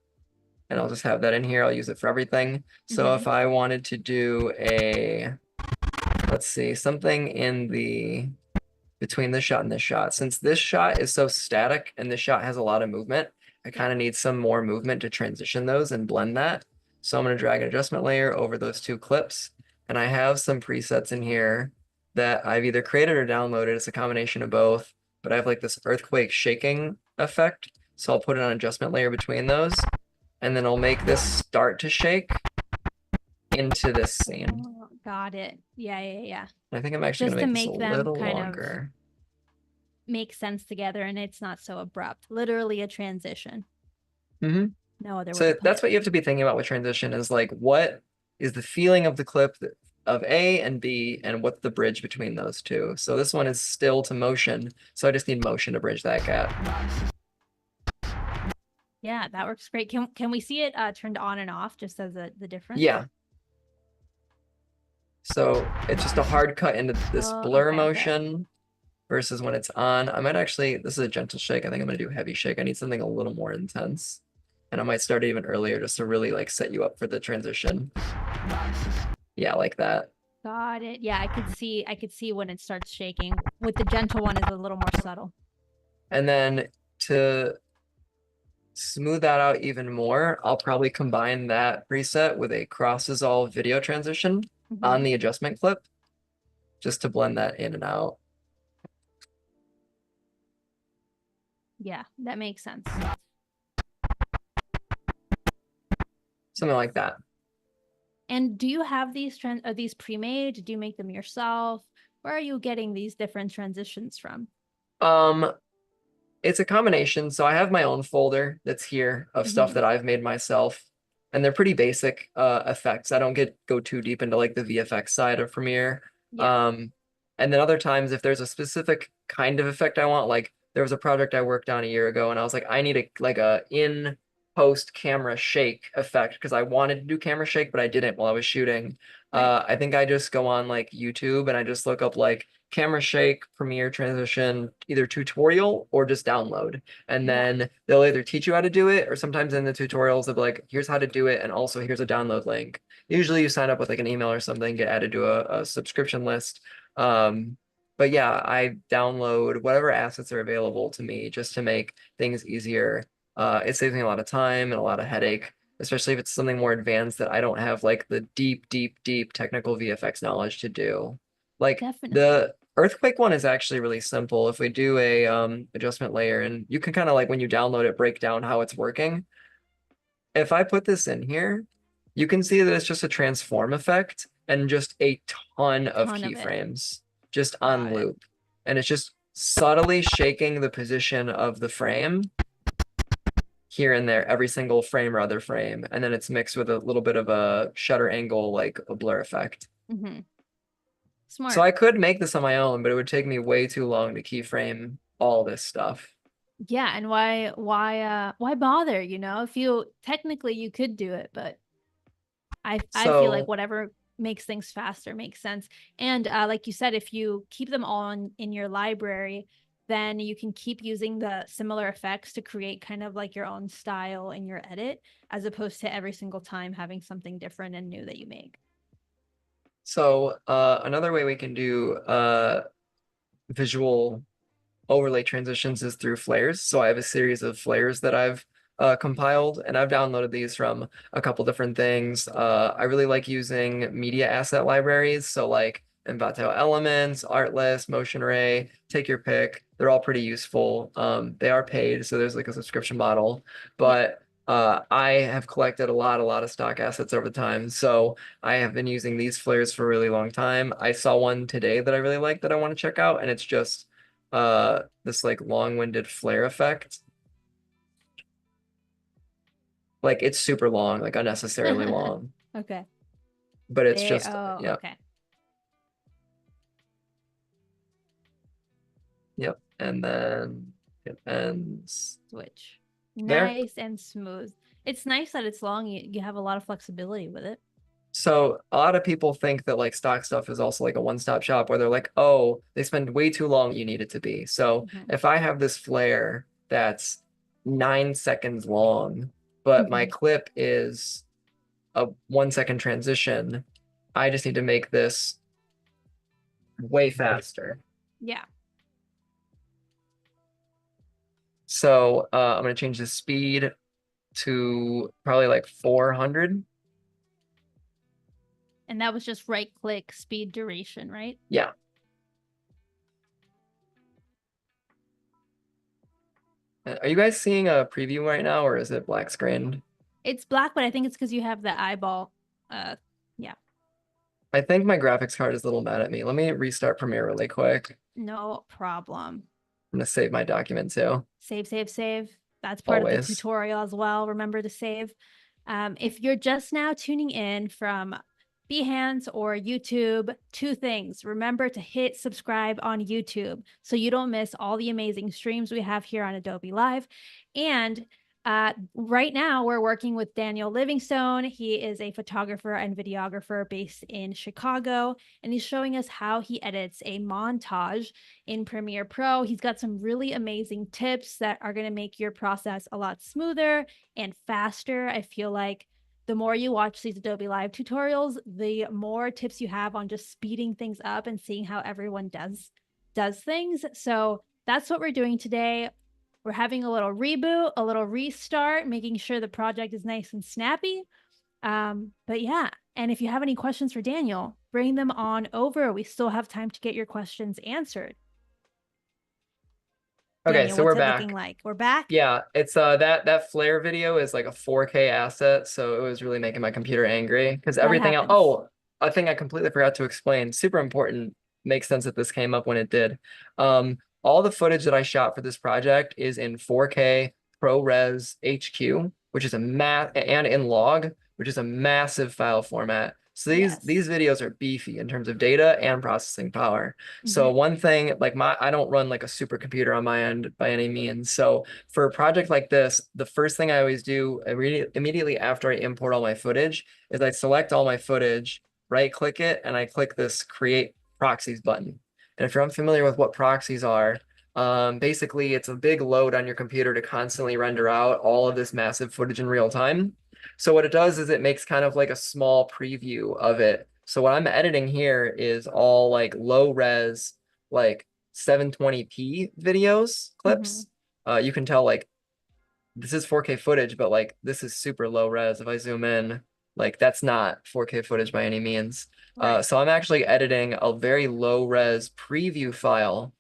and I'll just have that in here. I'll use it for everything. So if I wanted to do a, let's see, something in the between this shot and this shot, since this shot is so static and this shot has a lot of movement, I kind of need some more movement to transition those and blend that. So I'm going to drag an adjustment layer over those two clips. And I have some presets in here that I've either created or downloaded. It's a combination of both, but I have like this earthquake shaking effect. So I'll put it on adjustment layer between those, and then I'll make this start to shake into this scene. Oh, got it. Yeah. I think I'm actually Just going to to make this make a them little kind of longer. make sense together and it's not so abrupt. Literally a transition. Mm-hmm. No other way So to put that's it. what you have to be thinking about with transition is like, what is the feeling of the clip of A and B, and what's the bridge between those two? So this one is still to motion, so I just need motion to bridge that gap. Yeah, that works great. Can we see it turned on and off just as the difference? Yeah. So it's just a hard cut into this blur motion versus when it's on. I might actually, this is a gentle shake. I think I'm gonna do heavy shake. I need something a little more intense. And I might start even earlier just to really like set you up for the transition. Yeah, like that. Got it. Yeah, I could see when it starts shaking. With the gentle one is a little more subtle. And then to smooth that out even more, I'll probably combine that preset with a cross dissolve video transition on the adjustment clip, just to blend that in and out. Yeah, that makes sense. Something like that. And do you have these pre-made? Do you make them yourself? Where are you getting these different transitions from? It's a combination. So I have my own folder that's here of stuff that I've made myself, and they're pretty basic effects. I don't go too deep into like the VFX side of Premiere. Yeah. And then other times, if there's a specific kind of effect I want, like there was a project I worked on a year ago, and I was like, I need a in post camera shake effect because I wanted to do camera shake, but I didn't while I was shooting. I think I just go on like YouTube and I just look up like camera shake, Premiere transition, either tutorial or just download. And then they'll either teach you how to do it, or sometimes in the tutorials they'll be like, here's how to do it, and also here's a download link. Usually you sign up with like an email or something, get added to a subscription list. But yeah, I download whatever assets are available to me just to make things easier. It saves me a lot of time and a lot of headache, especially if it's something more advanced that I don't have like the deep technical VFX knowledge to do. Like the earthquake one is actually really simple. If we do a adjustment layer, and you can kind of like when you download it, break down how it's working. If I put this in here, you can see that it's just a transform effect and just a ton of keyframes just on loop. And it's just subtly shaking the position of the frame here and there, every single frame or other frame. And then it's mixed with a little bit of a shutter angle, like a blur effect. Smart. So I could make this on my own, but it would take me way too long to keyframe all this stuff. Yeah, and why bother, you know? If you technically you could do it, but I feel like whatever makes things faster makes sense. And like you said, if you keep them all in your library, then you can keep using the similar effects to create kind of like your own style in your edit, as opposed to every single time having something different and new that you make. So another way we can do visual overlay transitions is through flares. So I have a series of flares that I've compiled, and I've downloaded these from a couple different things. I really like using media asset libraries. So like Envato Elements, Artlist, Motion Array, take your pick. They're all pretty useful. They are paid, so there's like a subscription model, but I have collected a lot of stock assets over time. So I have been using these flares for a really long time. I saw one today that I really like that I want to check out, and it's just this like long-winded flare effect. Like it's super long, like unnecessarily long. Okay. But it's just yeah. Okay. Yep. And then it ends. Switch. There. Nice and smooth. It's nice that it's long. You have a lot of flexibility with it. So a lot of people think that like stock stuff is also like a one-stop shop where they're like, oh, they spend way too long, you need it to be. So Mhm. if I have this flare that's 9 seconds long, but my Mhm. clip is a 1 second transition, I just need to make this way faster. Yeah. So I'm gonna change the speed to probably like 400. And that was just right click speed duration, right? Yeah. Are you guys seeing a preview right now, or is it black screened? It's black, but I think it's because you have the eyeball. Yeah, I think my graphics card is a little mad at me. Let me restart Premiere really quick. no problem. I'm gonna save my document too, Save, save, save. That's part of the always. tutorial as well. Remember to save. If you're just now tuning in from Behance or YouTube, two things. Remember to hit subscribe on YouTube so you don't miss all the amazing streams we have here on Adobe Live. And right now, we're working with Daniel Livingstone. He is a photographer and videographer based in Chicago, and he's showing us how he edits a montage in Premiere Pro. He's got some really amazing tips that are going to make your process a lot smoother and faster. I feel like the more you watch these Adobe Live tutorials, the more tips you have on just speeding things up and seeing how everyone does things. So that's what we're doing today. We're having a little reboot, a little restart, making sure the project is nice and snappy. But yeah, and if you have any questions for Daniel, bring them on over. We still have time to get your questions answered. Okay, Daniel, so what's we're it looking back. like? We're back? Yeah, it's that flare video is like a 4K asset, so it was really making my computer angry because That everything else. happens. Oh, a thing I completely forgot to explain. Super important. Makes sense that this came up when it did. All the footage that I shot for this project is in 4K ProRes HQ, which is and in log, which is a massive file format. So these Yes. videos are beefy in terms of data and processing power. So Mhm. one thing, like I don't run like a supercomputer on my end by any means. So for a project like this, the first thing I always do immediately after I import all my footage is I select all my footage, right click it, and I click this create proxies button. And if you're unfamiliar with what proxies are, basically it's a big load on your computer to constantly render out all of this massive footage in real time. So what it does is it makes kind of like a small preview of it. So what I'm editing here is all like low res, like 720p videos, Mhm. clips. You can tell like this is 4K footage, but like this is super low res. If I zoom in, like that's not 4K footage by any means. Right. So I'm actually editing a very low res preview file.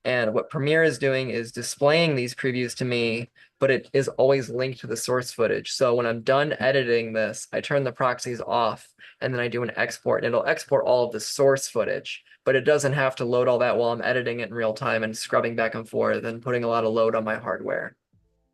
And what Premiere is doing is displaying these previews to me, but it is always linked to the source footage. So when I'm done editing this, I turn the proxies off and then I do an export, and it'll export all of the source footage, but it doesn't have to load all that while I'm editing it in real time and scrubbing back and forth and putting a lot of load on my hardware.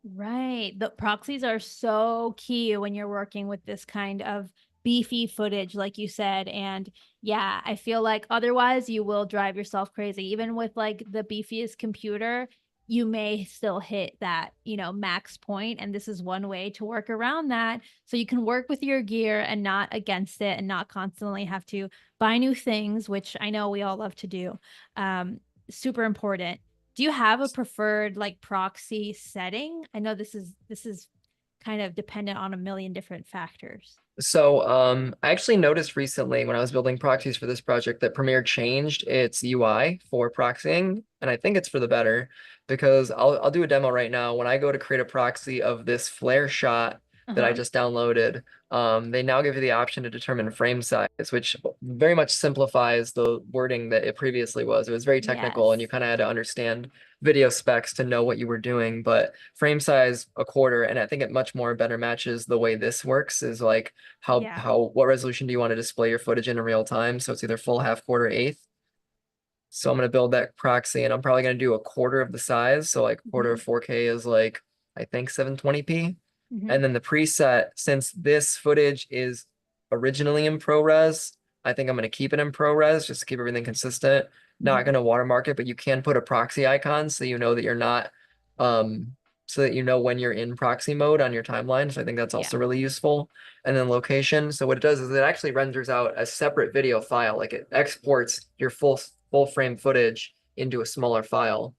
Right. The proxies are so key when you're working with this kind of beefy footage, like you said. And yeah, I feel like otherwise you will drive yourself crazy. Even with like the beefiest computer, you may still hit that, max point. And this is one way to work around that. So you can work with your gear and not against it and not constantly have to buy new things, which I know we all love to do. Super important. Do you have a preferred like proxy setting? I know this is kind of dependent on a million different factors. So I actually noticed recently when I was building proxies for this project that Premiere changed its UI for proxying, and I think it's for the better because I'll do a demo right now. When I go to create a proxy of this flare shot that I Uh-huh. just downloaded, they now give you the option to determine frame size, which very much simplifies the wording that it previously was. It was very technical, and you Yes. kind of had to understand video specs to know what you were doing, but frame size a quarter, and I think it much more better matches the way this works is like Yeah. what resolution do you want to display your footage in real time? So it's either full, half, quarter, eighth. So I'm gonna build that proxy and I'm probably gonna do a quarter of the size. So like quarter of 4K is like I think 720p. Mm-hmm. And then the preset, since this footage is originally in ProRes, I think I'm gonna keep it in ProRes just to keep everything consistent. Not Mm-hmm. gonna watermark it, but you can put a proxy icon so you know that you're not so that you know when you're in proxy mode on your timeline. So I think that's Yeah. also really useful. And then location. So what it does is it actually renders out a separate video file. Like it exports your full frame footage into a smaller file.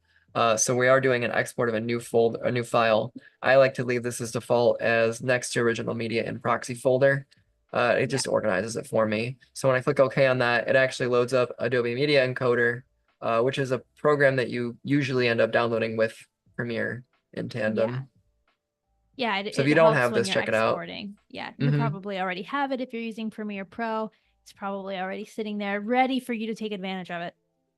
So we are doing an export of a new file. I like to leave this as default as next to original media in proxy folder. It just organizes it for me. So when I click OK on that, it actually loads up Adobe Media Encoder, which is a program that you usually end up downloading with Premiere in tandem. Yeah, So if it you don't helps have when this, you're check it out. exporting. Yeah, you probably already have it if you're using Premiere Pro. It's probably already sitting there ready for you to take advantage of it.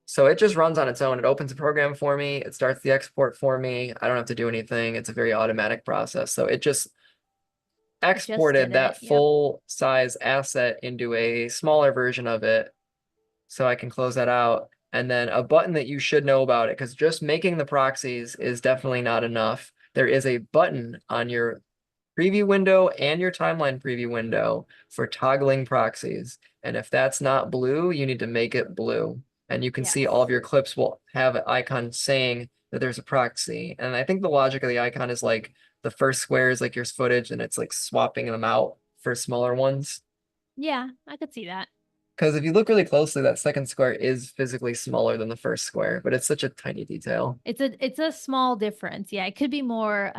So it just runs on its own. It opens a program for me. It starts the export for me. I don't have to do anything. It's a very automatic process. So it just exported that full size asset into a smaller version of it. So I can close that out. And then a button that you should know about it, because just making the proxies is definitely not enough. There is a button on your preview window and your timeline preview window for toggling proxies. And if that's not blue, you need to make it blue. And you can see all of your clips will have an icon saying that there's a proxy. And I think the logic of the icon is like the first square is like your footage and it's like swapping them out for smaller ones. Yeah, I could see that. Because if you look really closely, that second square is physically smaller than the first square, but it's such a tiny detail. It's a small difference. Yeah, it could be more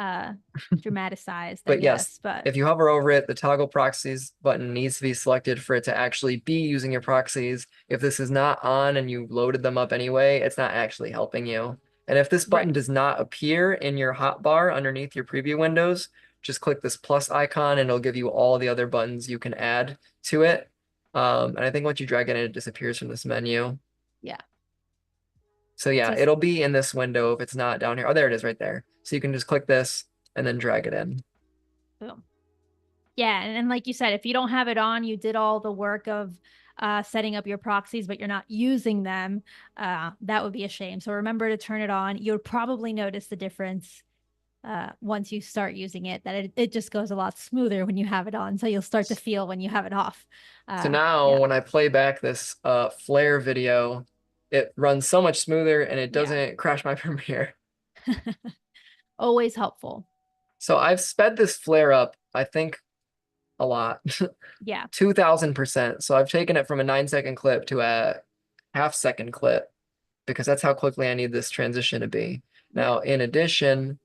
dramatized, I But yes, guess. But if you hover over it, the toggle proxies button needs to be selected for it to actually be using your proxies. If this is not on and you loaded them up anyway, it's not actually helping you. And if this button does not appear in your hotbar underneath your preview windows, just click this plus icon and it'll give you all the other buttons you can add to it. And I think once you drag it in, it disappears from this menu. Yeah. So yeah, it'll be in this window if it's not down here. Oh, there it is right there. So you can just click this and then drag it in. Boom. Yeah, and like you said, if you don't have it on, you did all the work of setting up your proxies, but you're not using them, that would be a shame. So remember to turn it on. You'll probably notice the difference once you start using it, that it just goes a lot smoother when you have it on. So you'll start to feel when you have it off. So now when I play back this flare video, it runs so much smoother and it doesn't crash my Premiere. Always helpful. So I've sped this flare up, I think, a lot. Yeah. 2000%. So I've taken it from a 9-second clip to a half-second clip because that's how quickly I need this transition to be. Now, in addition,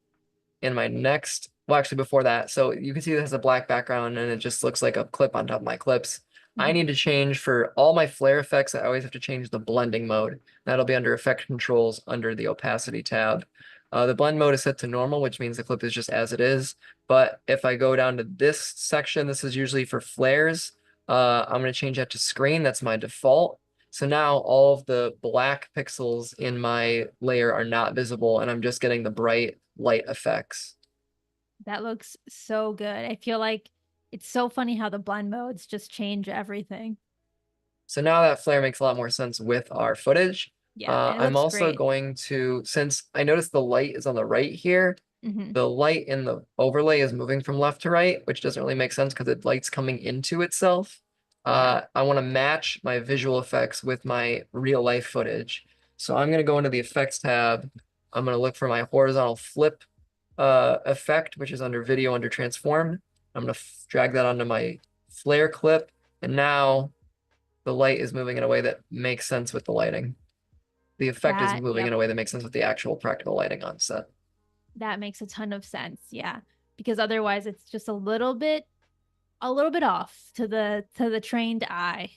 in my next, well, actually before that, so you can see this has a black background and it just looks like a clip on top of my clips. I need to change for all my flare effects. I always have to change the blending mode. That'll be under effect controls under the opacity tab. The blend mode is set to normal, which means the clip is just as it is. But if I go down to this section, this is usually for flares. I'm going to change that to screen. That's my default. So now all of the black pixels in my layer are not visible, and I'm just getting the bright light effects. That looks so good. I feel like it's so funny how the blend modes just change everything. So now that flare makes a lot more sense with our footage. Yeah, I'm also going to, since I noticed the light is on the right here, the light in the overlay is moving from left to right, which doesn't really make sense because the light's coming into itself. I want to match my visual effects with my real life footage. So I'm going to go into the effects tab. I'm going to look for my horizontal flip effect, which is under video under transform. I'm going to drag that onto my flare clip. And now the light is moving in a way that makes sense with the lighting. The effect is moving in a way that makes sense with the actual practical lighting on set. That makes a ton of sense. Yeah. Because otherwise it's just a little bit off to the trained eye.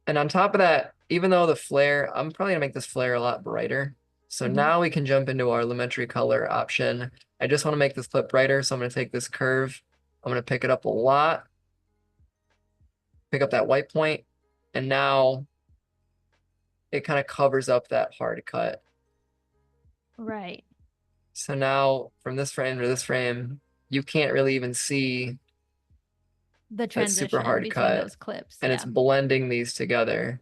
And on top of that, even though the flare, I'm probably gonna make this flare a lot brighter. So now we can jump into our elementary color option. I just want to make this clip brighter. So I'm going to take this curve. I'm going to pick it up a lot. Pick up that white point. And now it kind of covers up that hard cut. Right. So now from this frame to this frame, you can't really even see the transition super hard between cut, those clips. and it's blending these together.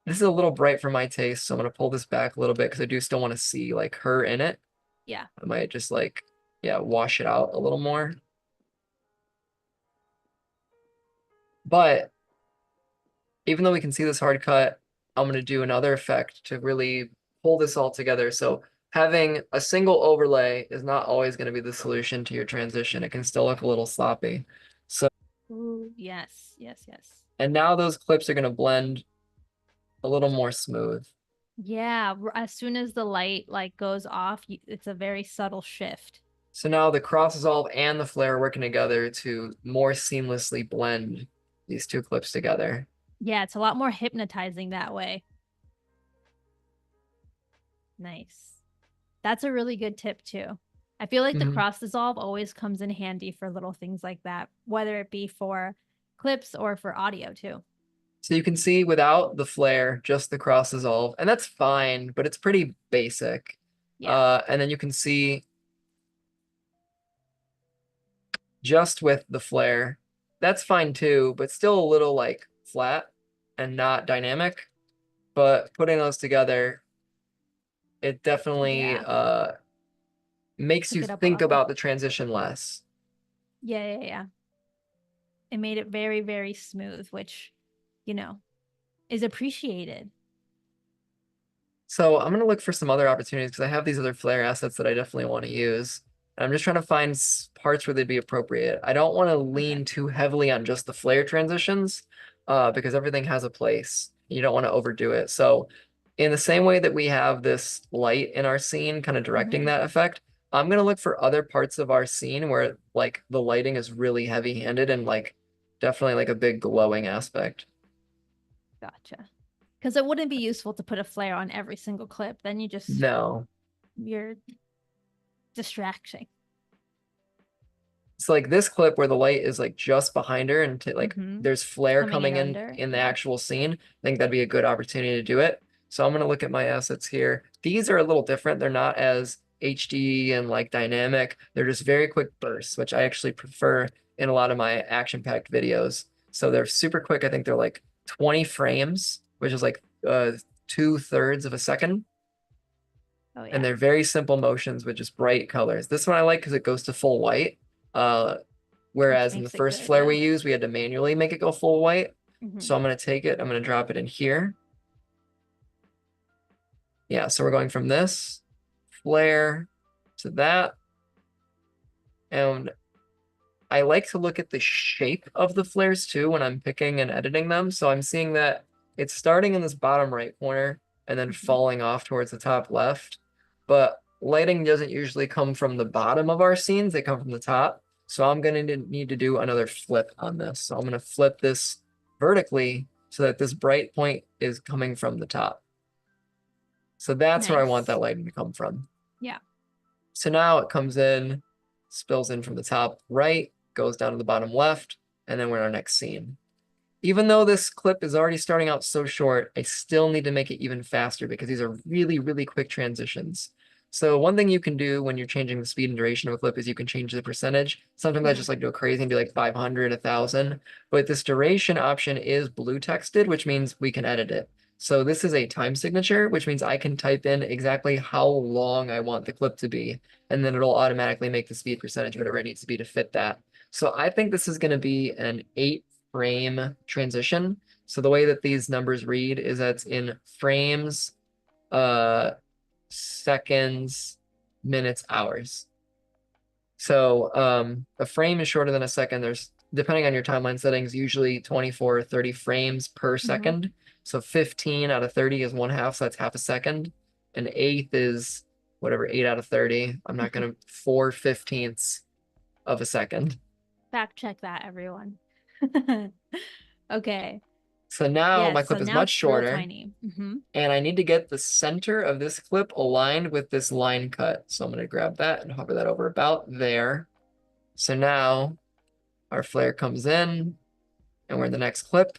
This is a little bright for my taste, so I'm gonna pull this back a little bit because I do still want to see like her in it. Yeah. I might just like, wash it out a little more. But even though we can see this hard cut, I'm gonna do another effect to really pull this all together. So having a single overlay is not always going to be the solution to your transition. It can still look a little sloppy. So, Ooh, yes, yes, yes. and now those clips are going to blend a little more smooth. Yeah, as soon as the light like goes off, it's a very subtle shift. So now the cross dissolve and the flare are working together to more seamlessly blend these two clips together. Yeah, it's a lot more hypnotizing that way. Nice. That's a really good tip too. I feel like the cross dissolve always comes in handy for little things like that, whether it be for clips or for audio too. So you can see without the flare, just the cross dissolve, and that's fine, but it's pretty basic. Yeah. And then you can see just with the flare, that's fine too, but still a little like flat and not dynamic. But putting those together, it definitely makes Took you it up a think level. about the transition less. Yeah. It made it very, very smooth, which, you know, is appreciated. So I'm gonna look for some other opportunities because I have these other flare assets that I definitely want to use. And I'm just trying to find parts where they'd be appropriate. I don't want to lean too heavily on just the flare transitions, because everything has a place. You don't want to overdo it. So in the same way that we have this light in our scene kind of directing that effect, I'm gonna look for other parts of our scene where like the lighting is really heavy-handed and like definitely like a big glowing aspect. Gotcha. Because it wouldn't be useful to put a flare on every single clip. Then No. you're distracting. It's like this clip where the light is like just behind her and like there's flare coming in the actual scene. I think that'd be a good opportunity to do it. So I'm gonna look at my assets here. These are a little different. They're not as HD and like dynamic. They're just very quick bursts, which I actually prefer in a lot of my action-packed videos. So they're super quick. I think they're like 20 frames, which is like 2/3 of a second. Oh, yeah. And they're very simple motions with just bright colors. This one I like because it goes to full white. Whereas in the first flare we used, we had to manually make it go full white. So I'm going to take it, I'm going to drop it in here. Yeah, so we're going from this flare to that. And I like to look at the shape of the flares too when I'm picking and editing them. So I'm seeing that it's starting in this bottom right corner and then falling off towards the top left. But lighting doesn't usually come from the bottom of our scenes, they come from the top. So I'm going to need to do another flip on this. So I'm going to flip this vertically so that this bright point is coming from the top. So that's where I want that lighting to come from. Yeah. So now it comes in, spills in from the top right, goes down to the bottom left, and then we're in our next scene. Even though this clip is already starting out so short, I still need to make it even faster because these are really, really quick transitions. So one thing you can do when you're changing the speed and duration of a clip is you can change the percentage. Sometimes I just like go crazy and do like 500, 1,000. But this duration option is blue texted, which means we can edit it. So this is a time signature, which means I can type in exactly how long I want the clip to be, and then it'll automatically make the speed percentage whatever it needs to be to fit that. So I think this is going to be an 8-frame transition. So the way that these numbers read is that it's in frames, seconds, minutes, hours. So a frame is shorter than a second. There's, depending on your timeline settings, usually 24 or 30 frames per second. So 15 out of 30 is 1/2, so that's half a second. An eighth is whatever, 8 out of 30. I'm not gonna 4/15 of a second. Fact check that, everyone. Okay. So now my clip is much shorter. Tiny. And I need to get the center of this clip aligned with this line cut. So I'm going to grab that and hover that over about there. So now our flare comes in and we're in the next clip.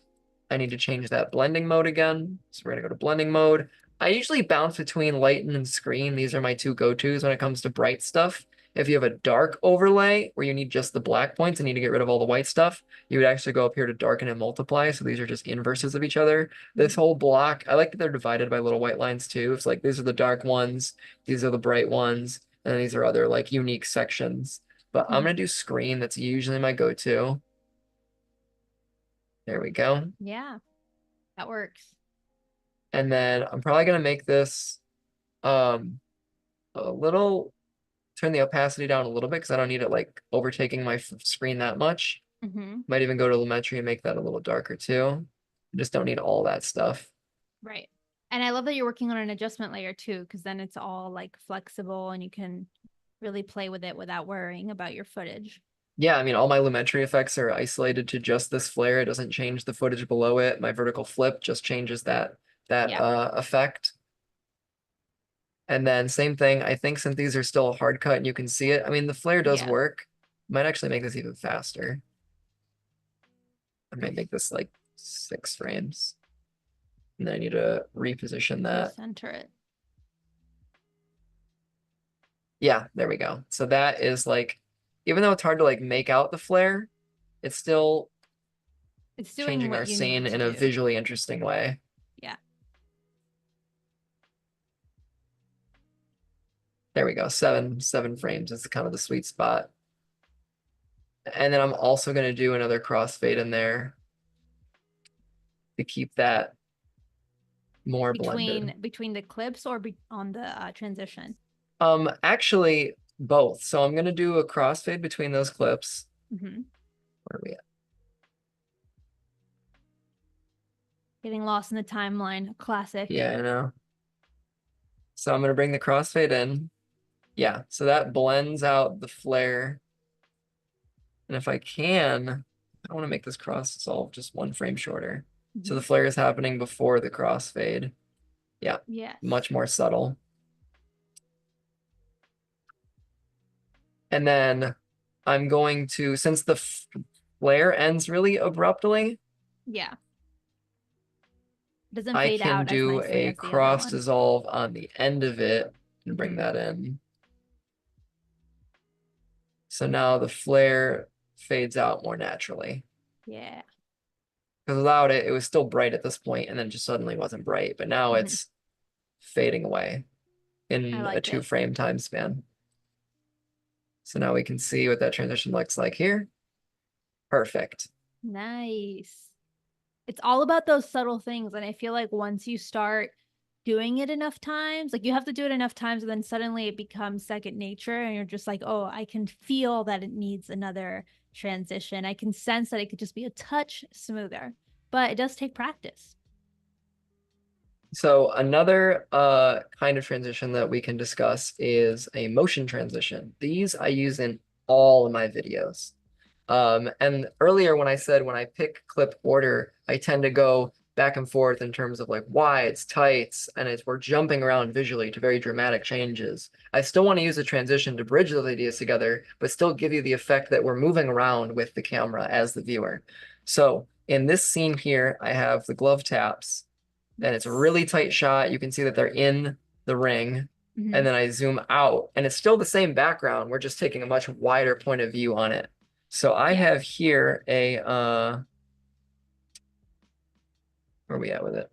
I need to change that blending mode again. So we're going to go to blending mode. I usually bounce between lighten and screen. These are my two go-tos when it comes to bright stuff. If you have a dark overlay where you need just the black points and need to get rid of all the white stuff, you would actually go up here to darken and multiply. So these are just inverses of each other. This whole block, I like that they're divided by little white lines too. It's like these are the dark ones, these are the bright ones, and these are other like unique sections. But I'm gonna do screen. That's usually my go-to. There we go. Yeah, that works. And then I'm probably gonna make this a little, turn the opacity down a little bit because I don't need it like overtaking my screen that much. Mm-hmm. Might even go to Lumetri and make that a little darker too. I just don't need all that stuff. Right. And I love that you're working on an adjustment layer too, because then it's all like flexible and you can really play with it without worrying about your footage. Yeah, I mean, all my Lumetri effects are isolated to just this flare. It doesn't change the footage below it. My vertical flip just changes that effect. And then same thing, I think since these are still a hard cut and you can see it, I mean, the flare does Yeah. work. Might actually make this even faster. I might make this like 6 frames. And then I need to reposition that. Center it. Yeah, there we go. So that is like, even though it's hard to like make out the flare, it's still It's doing changing what our you scene need to in a do. visually interesting way. Yeah. There we go. 7 frames is kind of the sweet spot. And then I'm also going to do another crossfade in there to keep that more blended. Between the clips or on the transition? Actually, both. So I'm going to do a crossfade between those clips. Mm-hmm. Where are we at? Getting lost in the timeline, classic. Yeah, I know. So I'm going to bring the crossfade in. Yeah, so that blends out the flare. And if I can, I want to make this cross dissolve just 1 frame shorter. Mm-hmm. So the flare is happening before the crossfade. Yeah, yes. much more subtle. And then I'm going to, since the flare ends really abruptly, yeah. Doesn't I fade can out do as nicely a as the other cross one. dissolve on the end of it and bring that in. So now the flare fades out more naturally. Yeah. Because without it, it was still bright at this point, and then just suddenly wasn't bright. But now it's fading away in a 2 frame time span. So now we can see what that transition looks like here. Perfect. Nice. It's all about those subtle things. And I feel like once you start doing it enough times, like you have to do it enough times, and then suddenly it becomes second nature. And you're just like, oh, I can feel that it needs another transition. I can sense that it could just be a touch smoother, but it does take practice. So another kind of transition that we can discuss is a motion transition. These I use in all of my videos. And earlier when I said when I pick clip order, I tend to go back and forth in terms of like wides, tights, and we're jumping around visually to very dramatic changes. I still want to use a transition to bridge those ideas together, but still give you the effect that we're moving around with the camera as the viewer. So in this scene here, I have the glove taps, and it's a really tight shot. You can see that they're in the ring. And then I zoom out, and it's still the same background. We're just taking a much wider point of view on it. So I have here a, where are we at with it?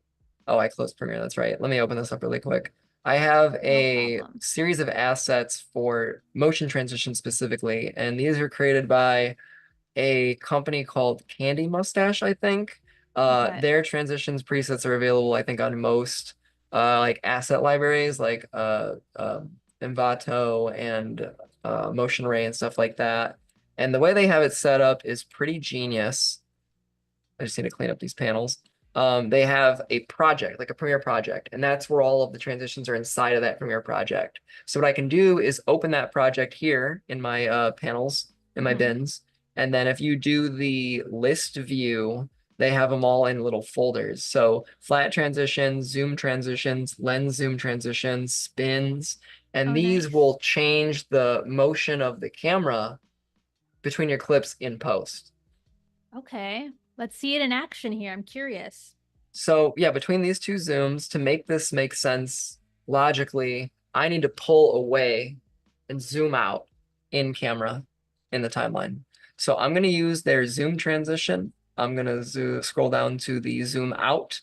Oh, I closed Premiere, that's right. Let me open this up really quick. I have a series of assets for motion transition specifically, and these are created by a company called Candy Mustache, I think. Their transitions presets are available, I think, on most like asset libraries like Envato and Motion Ray and stuff like that. And the way they have it set up is pretty genius. I just need to clean up these panels. They have a project, like a Premiere project, and that's where all of the transitions are inside of that Premiere project. So what I can do is open that project here in my panels, in my bins. And then if you do the list view, they have them all in little folders. So flat transitions, zoom transitions, lens zoom transitions, spins, and these will change the motion of the camera between your clips in post. Okay, let's see it in action here. I'm curious. So yeah, between these 2 zooms, to make this make sense logically, I need to pull away and zoom out in camera in the timeline. So I'm going to use their zoom transition. I'm going to scroll down to the zoom out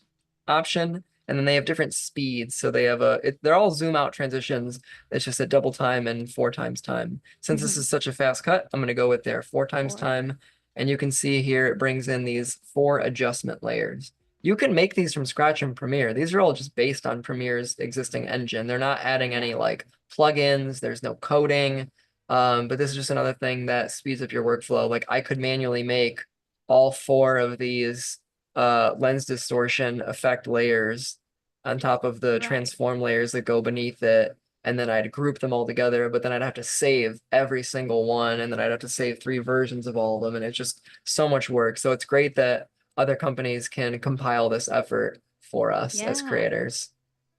option, and then they have different speeds. So they have they're all zoom out transitions. It's just at double time and 4 times time. Since this is such a fast cut, I'm going to go with their 4 times time. And you can see here, it brings in these 4 adjustment layers. You can make these from scratch in Premiere. These are all just based on Premiere's existing engine. They're not adding any like plugins. There's no coding. But this is just another thing that speeds up your workflow. Like I could manually make all 4 of these lens distortion effect layers on top of the Right. transform layers that go beneath it. And then I'd group them all together, but then I'd have to save every single one. And then I'd have to save 3 versions of all of them. And it's just so much work. So it's great that other companies can compile this effort for us as Yeah. creators.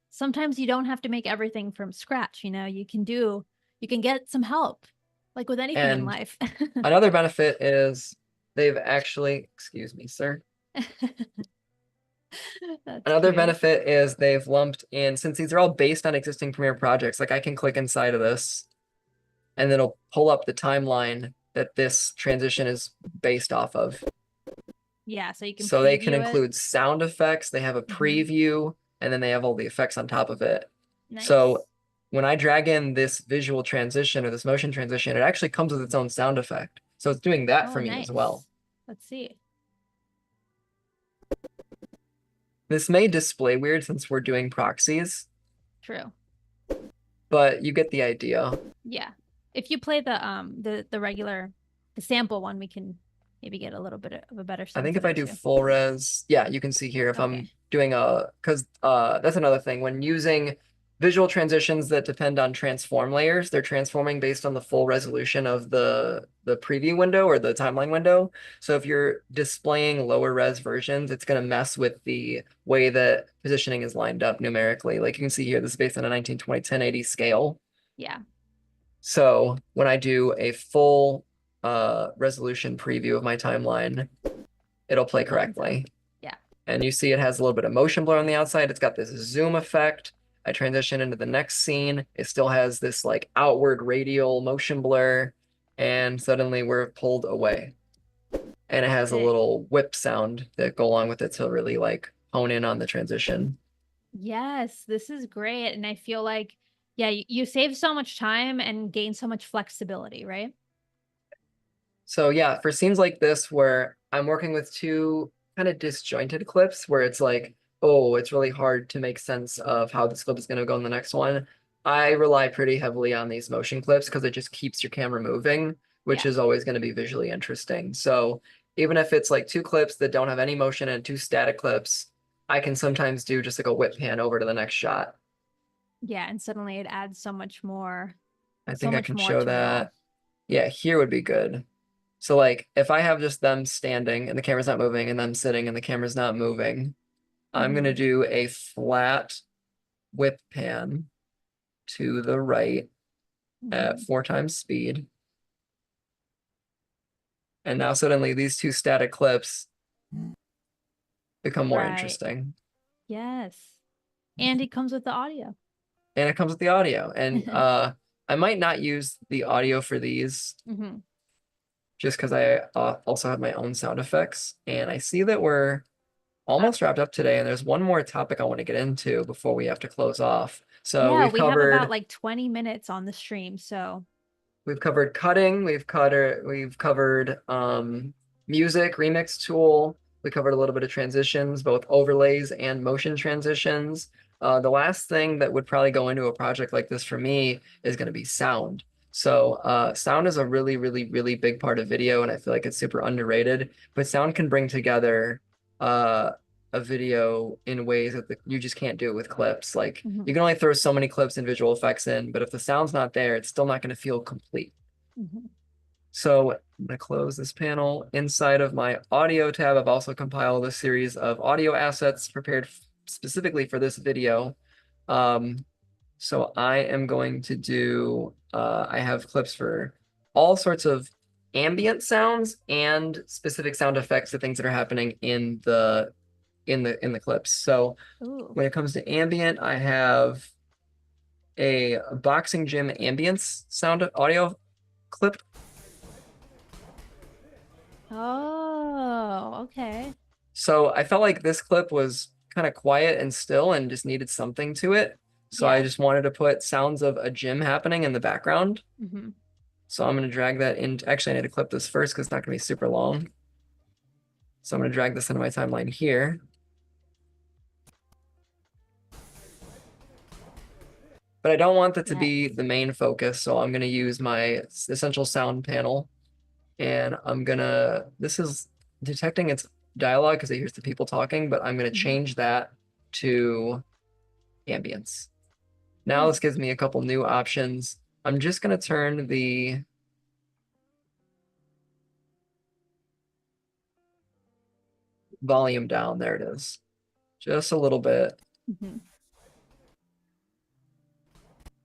Sometimes you don't have to make everything from scratch, you know, you can get some help, like with anything in And life. another benefit is they've actually, excuse me, sir. That's Another cute. benefit is they've lumped in, since these are all based on existing Premiere projects, like I can click inside of this and it'll pull up the timeline that this transition is based off of. Yeah, so you can So they can preview it. include sound effects, they have a preview, and then they have all the effects on top of it. Nice. So when I drag in this visual transition or this motion transition, it actually comes with its own sound effect. So it's doing that for me as well. Nice. Let's see. This may display weird since we're doing proxies, True. but you get the idea. Yeah. If you play the regular, the sample one, we can maybe get a little bit of a better sense. I think if of I it do too. full res, yeah, you can see here if I'm Okay. doing because that's another thing. When using visual transitions that depend on transform layers, they're transforming based on the full resolution of the preview window or the timeline window. So if you're displaying lower res versions, it's going to mess with the way that positioning is lined up numerically. Like you can see here, this is based on a 1920 1080 scale. Yeah. So when I do a full resolution preview of my timeline, it'll play correctly. Yeah. And you see it has a little bit of motion blur on the outside. It's got this zoom effect. I transition into the next scene. It still has this like outward radial motion blur. And suddenly we're pulled away. And it has a little whip sound that go along with it to really like hone in on the transition. Yes, this is great. And I feel like, yeah, you save so much time and gain so much flexibility, right? So yeah, for scenes like this where I'm working with 2 kind of disjointed clips where it's like, oh, it's really hard to make sense of how this clip is going to go in the next one. I rely pretty heavily on these motion clips because it just keeps your camera moving, which is always going to be visually interesting. So even if it's like 2 clips that don't have any motion and 2 static clips, I can sometimes do just like a whip pan over to the next shot. Yeah, and suddenly it adds so much more. I So think I much can more show to it all. that. Yeah, here would be good. So like if I have just them standing and the camera's not moving and them sitting and the camera's not moving, I'm gonna do a flat whip pan to the right at 4 times speed. And now suddenly these 2 static clips become more interesting. Yes. And it comes with the audio. And it comes with the audio. And I might not use the audio for these just because I also have my own sound effects. And I see that we're almost wrapped up today, and there's one more topic I want to get into before we have to close off. So Yeah, we've we have covered about like 20 minutes on the stream, so we've covered cutting, we've covered music, remix tool, we covered a little bit of transitions, both overlays and motion transitions. The last thing that would probably go into a project like this for me is going to be sound. So sound is a really, really, really big part of video, and I feel like it's super underrated. But sound can bring together a video in ways that you just can't do it with clips. Like you can only throw so many clips and visual effects in, but if the sound's not there, it's still not going to feel complete. So I'm going to close this panel. Inside of my audio tab, I've also compiled a series of audio assets prepared specifically for this video. So I am going to do, I have clips for all sorts of ambient sounds and specific sound effects to things that are happening in the clips. So when it comes to ambient, I have a boxing gym ambience sound audio clip. Oh, okay. So I felt like this clip was kind of quiet and still and just needed something to it. So I just wanted to put sounds of a gym happening in the background. So I'm going to drag that in. Actually, I need to clip this first because it's not going to be super long. So I'm going to drag this into my timeline here. but I don't want that to Yes. be the main focus. So I'm going to use my essential sound panel, and this is detecting its dialogue because it hears the people talking, but I'm going to change that to ambience. Now this gives me a couple new options. I'm just going to turn the volume down. There it is. Just a little bit.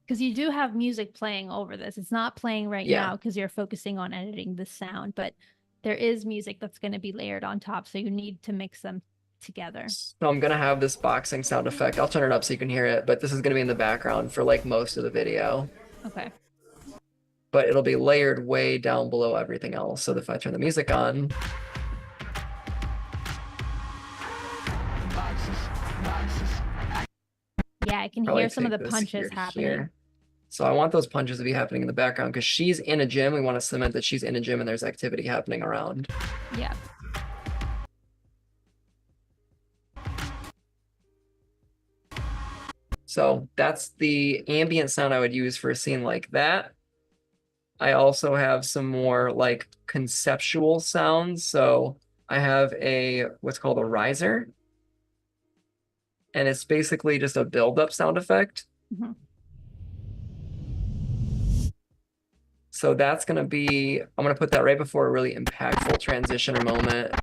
Because you do have music playing over this. It's not playing right Yeah. now because you're focusing on editing the sound, but there is music that's going to be layered on top. So you need to mix them together. So I'm going to have this boxing sound effect. I'll turn it up so you can hear it, but this is going to be in the background for like most of the video. Okay. But it'll be layered way down below everything else. So if I turn the music on, Yeah, I can probably hear some of take the this punches here to happening. here. So I want those punches to be happening in the background because she's in a gym. We want to cement that she's in a gym and there's activity happening around. Yeah. So that's the ambient sound I would use for a scene like that. I also have some more like conceptual sounds. So I have what's called a riser. And it's basically just a build-up sound effect. So that's going to be, I'm going to put that right before a really impactful transition or moment.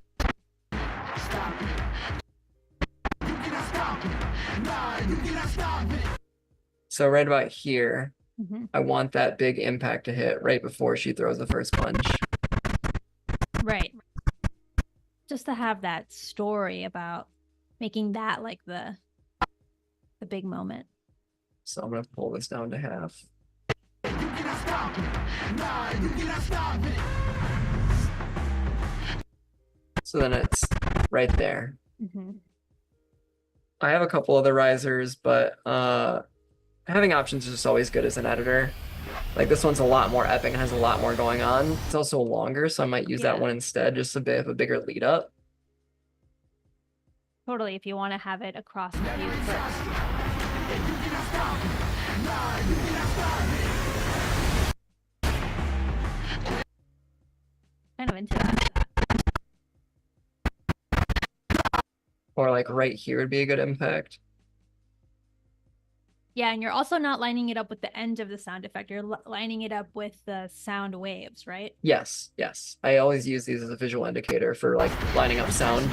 So right about here, I want that big impact to hit right before she throws the first punch. Right. Just to have that story about making that like the big moment. So I'm going to pull this down to half. So then it's right there. I have a couple other risers, but having options is just always good as an editor. Like this one's a lot more epic and has a lot more going on. It's also longer, so I might use that one instead, just a bit of a bigger lead up. Totally, if you want to have it across the view first. Kind of into that. Or like right here would be a good impact. Yeah, and you're also not lining it up with the end of the sound effect. You're lining it up with the sound waves, right? Yes, yes. I always use these as a visual indicator for like lining up sound.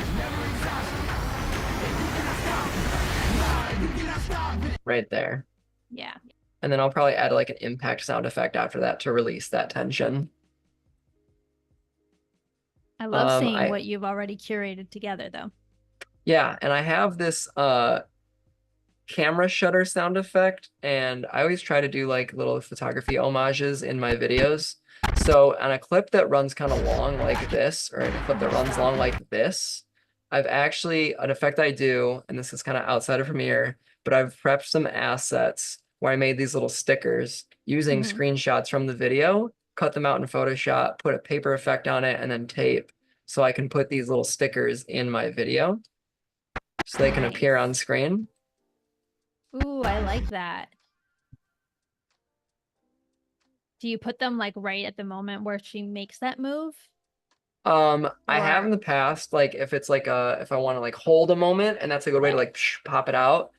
Right there. Yeah. And then I'll probably add like an impact sound effect after that to release that tension. I love seeing what you've already curated together though. Yeah, and I have this camera shutter sound effect, and I always try to do like little photography homages in my videos. So on a clip that runs kind of long like this, or a clip that runs long like this, I've actually, an effect I do, and this is kind of outside of Premiere, but I've prepped some assets where I made these little stickers using screenshots from the video, cut them out in Photoshop, put a paper effect on it, and then tape. So I can put these little stickers in my video so they can appear on screen. Ooh, I like that. Do you put them like right at the moment where she makes that move? I have in the past, like if it's like if I want to like hold a moment and that's a good way to like pop it out.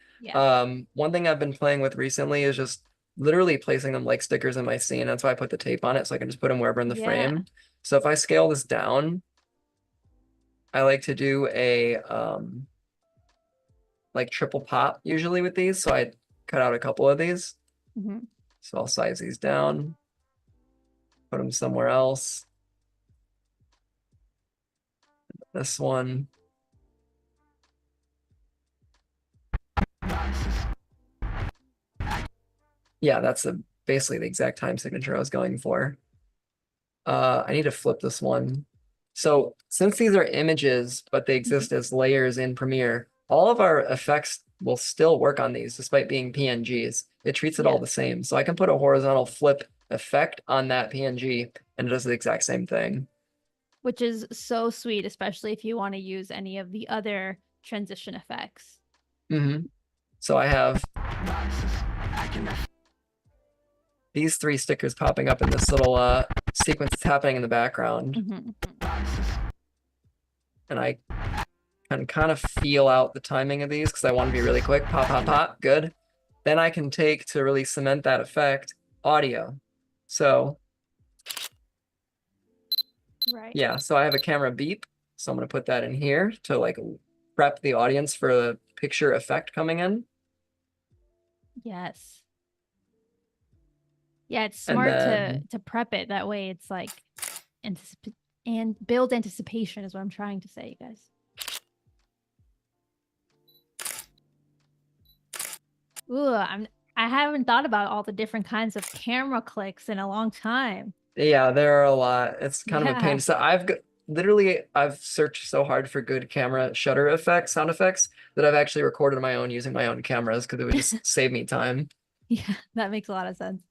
One thing I've been playing with recently is just literally placing them like stickers in my scene. That's why I put the tape on it so I can just put them wherever in the frame. So if I scale this down, I like to do a like triple pop usually with these. So I cut out a couple of these. So I'll size these down, put them somewhere else. This one. Yeah, that's basically the exact time signature I was going for. I need to flip this one. So since these are images, but they exist as layers in Premiere, all of our effects will still work on these despite being PNGs. It treats it all the same. So I can put a horizontal flip effect on that PNG and it does the exact same thing. Which is so sweet, especially if you want to use any of the other transition effects. So I have These 3 stickers popping up in this little sequence that's happening in the background. And I can kind of feel out the timing of these because I want to be really quick. Pop, pop, pop. Good. Then I can take, to really cement that effect, audio. So Right. yeah, so I have a camera beep. So I'm going to put that in here to like prep the audience for the picture effect coming in. Yes. Yeah, it's And smart then, to prep it. That way it's like and build anticipation is what I'm trying to say, you guys. Ooh, I haven't thought about all the different kinds of camera clicks in a long time. yeah, there are a lot. It's kind of a pain. Yeah. So I've searched so hard for good camera shutter effects, sound effects, that I've actually recorded my own using my own cameras because it would just save me time. Yeah, that makes a lot of sense.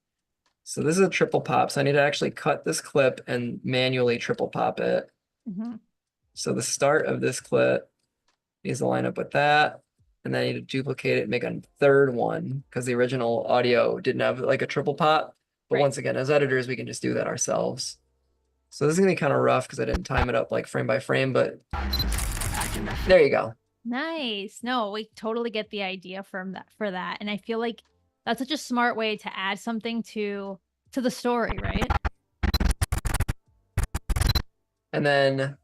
So this is a triple pop. So I need to actually cut this clip and manually triple pop it. So the start of this clip needs to line up with that. And then I need to duplicate it and make a third one because the original audio didn't have like a triple pop. But Right. once again, as editors, we can just do that ourselves. So this is gonna be kind of rough because I didn't time it up like frame by frame, but there you go. Nice. No, we totally get the idea for that. And I feel like that's such a smart way to add something to the story, right? And then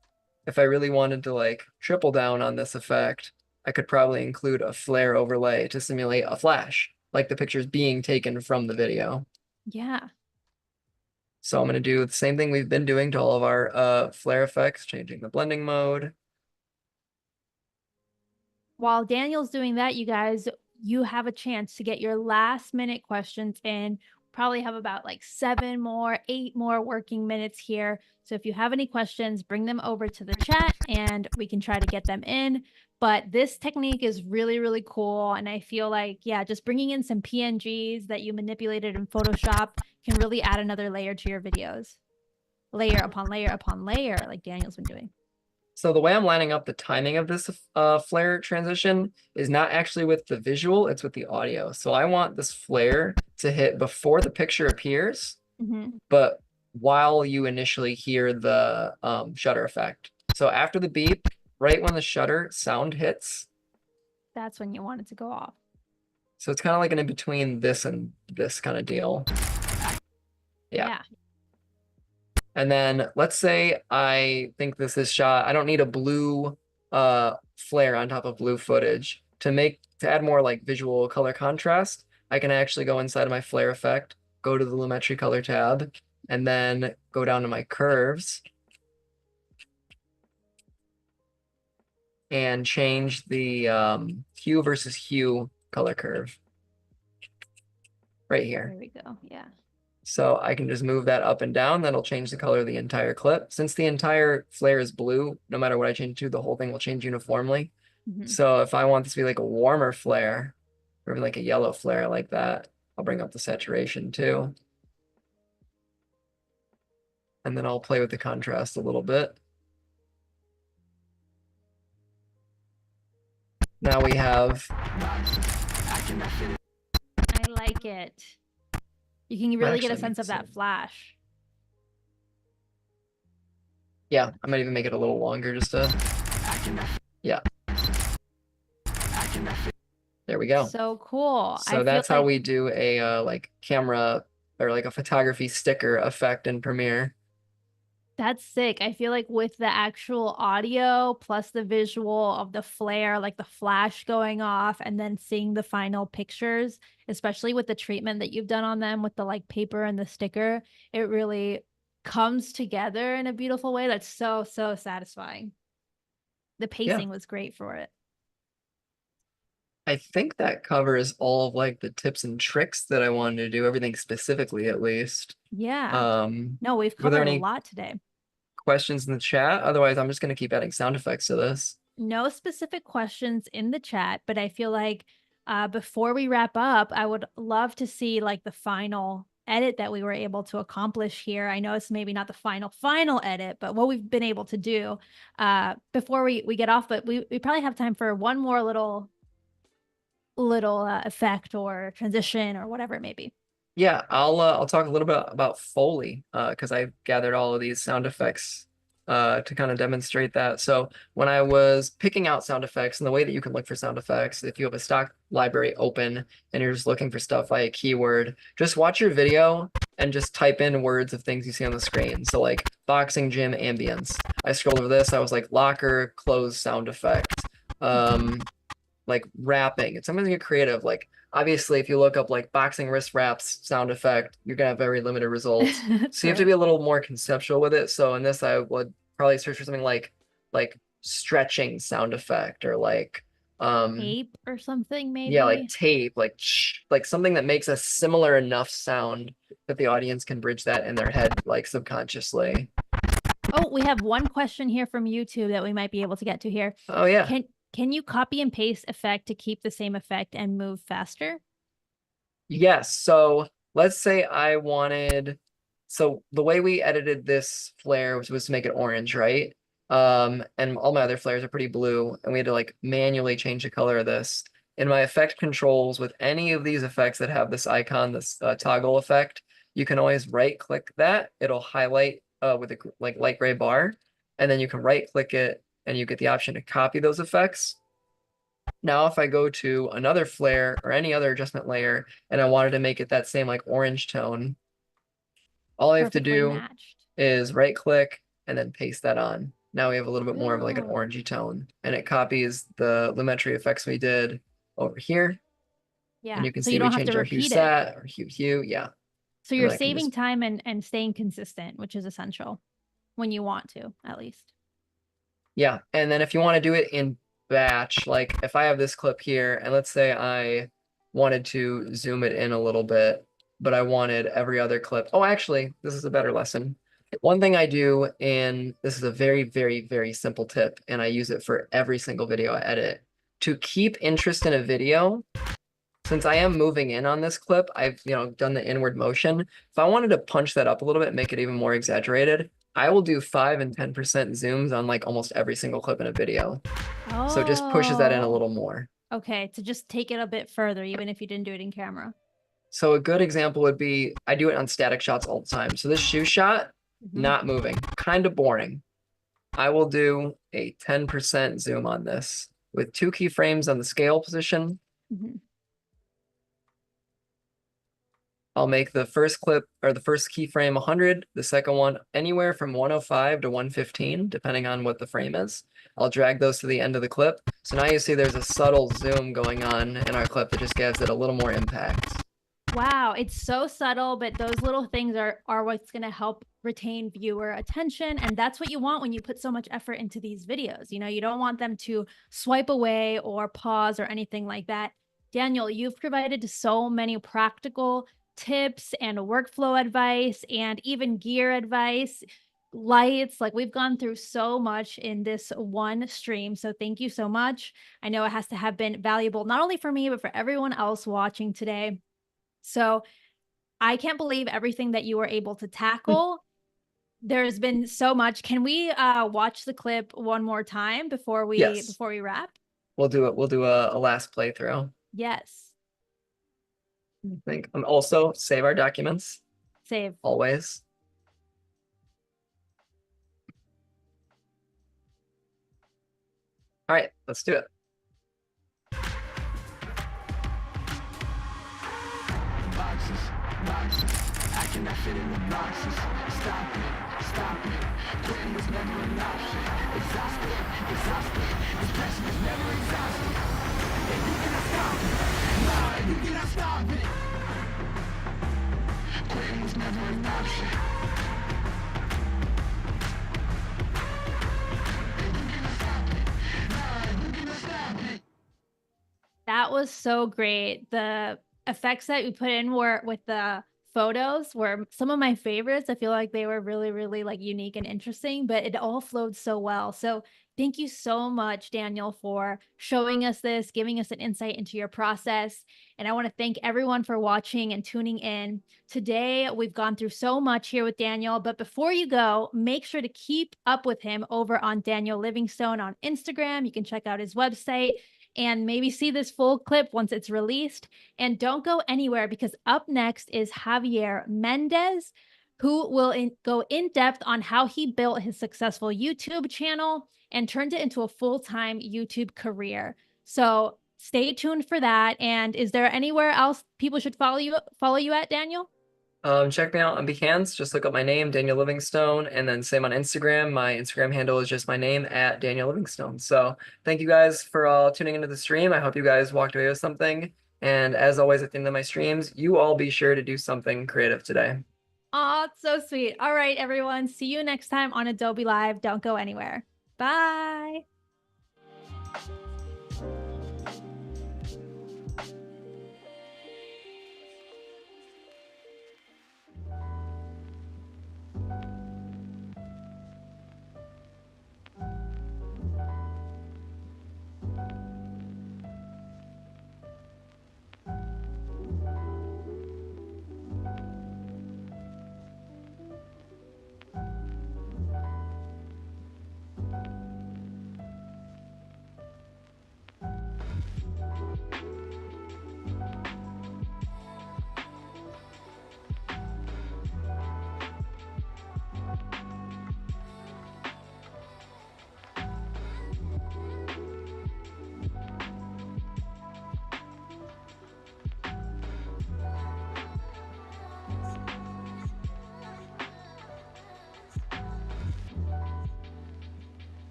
if I really wanted to like triple down on this effect, I could probably include a flare overlay to simulate a flash, like the picture's being taken from the video. Yeah. So I'm going to do the same thing we've been doing to all of our flare effects, changing the blending mode. While Daniel's doing that, you guys, you have a chance to get your last minute questions in. Probably have about like 7 more, 8 more working minutes here. So if you have any questions, bring them over to the chat and we can try to get them in. But this technique is really, really cool. And I feel like, yeah, just bringing in some PNGs that you manipulated in Photoshop can really add another layer to your videos. Layer upon layer upon layer, like Daniel's been doing. So the way I'm lining up the timing of this flare transition is not actually with the visual, it's with the audio. So I want this flare to hit before the picture appears, but while you initially hear the shutter effect. So after the beep, right when the shutter sound hits, that's when you want it to go off. So it's kind of like an in between this and this kind of deal. Yeah. And then let's say I think this is shot. I don't need a blue flare on top of blue footage. To add more like visual color contrast, I can actually go inside of my flare effect, go to the Lumetri color tab, and then go down to my curves and change the hue versus hue color curve right here. There we go. Yeah. So I can just move that up and down. That'll change the color of the entire clip. Since the entire flare is blue, no matter what I change to, the whole thing will change uniformly. So if I want this to be like a warmer flare, or even like a yellow flare like that, I'll bring up the saturation too. And then I'll play with the contrast a little bit. Now we have... I like it. You can really get a sense of that flash. Yeah, I might even make it a little longer just to... Yeah. There we go. So cool. So that's how we do a like camera or like a photography sticker effect in Premiere. That's sick. I feel like with the actual audio plus the visual of the flare, like the flash going off and then seeing the final pictures, especially with the treatment that you've done on them with the like paper and the sticker, it really comes together in a beautiful way. That's so, so satisfying. The pacing was great for it. I think that covers all of like the tips and tricks that I wanted to do, everything specifically at least. Yeah. No, we've covered a lot today. Questions in the chat? Otherwise, I'm just going to keep adding sound effects to this. No specific questions in the chat, but I feel like before we wrap up, I would love to see like the final edit that we were able to accomplish here. I know it's maybe not the final edit, but what we've been able to do before we get off, but we probably have time for one more little little effect or transition or whatever it may be. Yeah, I'll talk a little bit about Foley because I gathered all of these sound effects to kind of demonstrate that. So when I was picking out sound effects and the way that you can look for sound effects, if you have a stock library open and you're just looking for stuff by a keyword, just watch your video and just type in words of things you see on the screen. So like boxing gym ambience. I scrolled over this, I was like locker close sound effect. Like rapping. It's something to get creative. Like obviously, if you look up like boxing wrist wraps sound effect, you're gonna have very limited results. So you have to be a little more conceptual with it. So in this, I would probably search for something like stretching sound effect or like tape or something maybe. Yeah, like tape, like something that makes a similar enough sound that the audience can bridge that in their head like subconsciously. Oh, we have one question here from YouTube that we might be able to get to here. Oh yeah. Can you copy and paste effect to keep the same effect and move faster? Yes. So let's say I wanted, so the way we edited this flare was to make it orange, right? And all my other flares are pretty blue, and we had to like manually change the color of this. In my effect controls with any of these effects that have this icon, this toggle effect, you can always right click that. It'll highlight with a like light gray bar, and then you can right click it and you get the option to copy those effects. Now, if I go to another flare or any other adjustment layer and I wanted to make it that same like orange tone, all I have to do is right click and then paste that on. Now we have a little bit more of like an orangey tone, and it copies the Lumetri effects we did over here. Yeah. And you can so see you don't we have to changed our repeat hue it. set or hue. Yeah. So you're saving time and staying consistent, which is essential when you want to, at least. Yeah. And then if you want to do it in batch, like if I have this clip here and let's say I wanted to zoom it in a little bit, but I wanted every other clip. Oh, actually, this is a better lesson. One thing I do, and this is a very, very, very simple tip, and I use it for every single video I edit. To keep interest in a video, since I am moving in on this clip, I've done the inward motion. If I wanted to punch that up a little bit, make it even more exaggerated, I will do 5 and 10% zooms on like almost every single clip in a video. Oh. So it just pushes that in a little more. Okay, to just take it a bit further, even if you didn't do it in camera. So a good example would be, I do it on static shots all the time. So this shoe shot, not moving, kind of boring. I will do a 10% zoom on this with 2 keyframes on the scale position. I'll make the first clip or the first keyframe 100, the second one anywhere from 105 to 115, depending on what the frame is. I'll drag those to the end of the clip. So now you see there's a subtle zoom going on in our clip that just gives it a little more impact. Wow, it's so subtle, but those little things are what's going to help retain viewer attention. And that's what you want when you put so much effort into these videos. You don't want them to swipe away or pause or anything like that. Daniel, you've provided so many practical tips and workflow advice and even gear advice, lights. Like we've gone through so much in this one stream. So thank you so much. I know it has to have been valuable, not only for me, but for everyone else watching today. So I can't believe everything that you were able to tackle. There's been so much. Can we watch the clip one more time before we wrap? We'll do it. We'll do a last playthrough. Yes. I think also save our documents. Save. Always. All right, let's do it. Boxes, I cannot fit in the boxes. Stop it. Quitting was never an option. Exhausted. This passion is never exhausted. And you cannot stop it. Nah, you cannot stop it. Quitting was never an option. That was so great. The effects that we put in were with the photos were some of my favorites. I feel like they were really, really like unique and interesting, but it all flowed so well. So thank you so much, Daniel, for showing us this, giving us an insight into your process. And I want to thank everyone for watching and tuning in. Today, we've gone through so much here with Daniel, but before you go, make sure to keep up with him over on Daniel Livingstone on Instagram. You can check out his website. and maybe see this full clip once it's released. And don't go anywhere, because up next is Javier Mendez, who will go in depth on how he built his successful YouTube channel and turned it into a full-time YouTube career. So stay tuned for that. And is there anywhere else people should follow you at, Daniel? Check me out on Behance. Just look up my name, Daniel Livingstone, and then same on Instagram. My Instagram handle is just my name, at Daniel Livingstone. So thank you guys for all tuning into the stream. I hope you guys walked away with something. And as always, at the end of my streams, you all be sure to do something creative today. Oh, so sweet. All right, everyone. See you next time on Adobe Live. Don't go anywhere. Bye.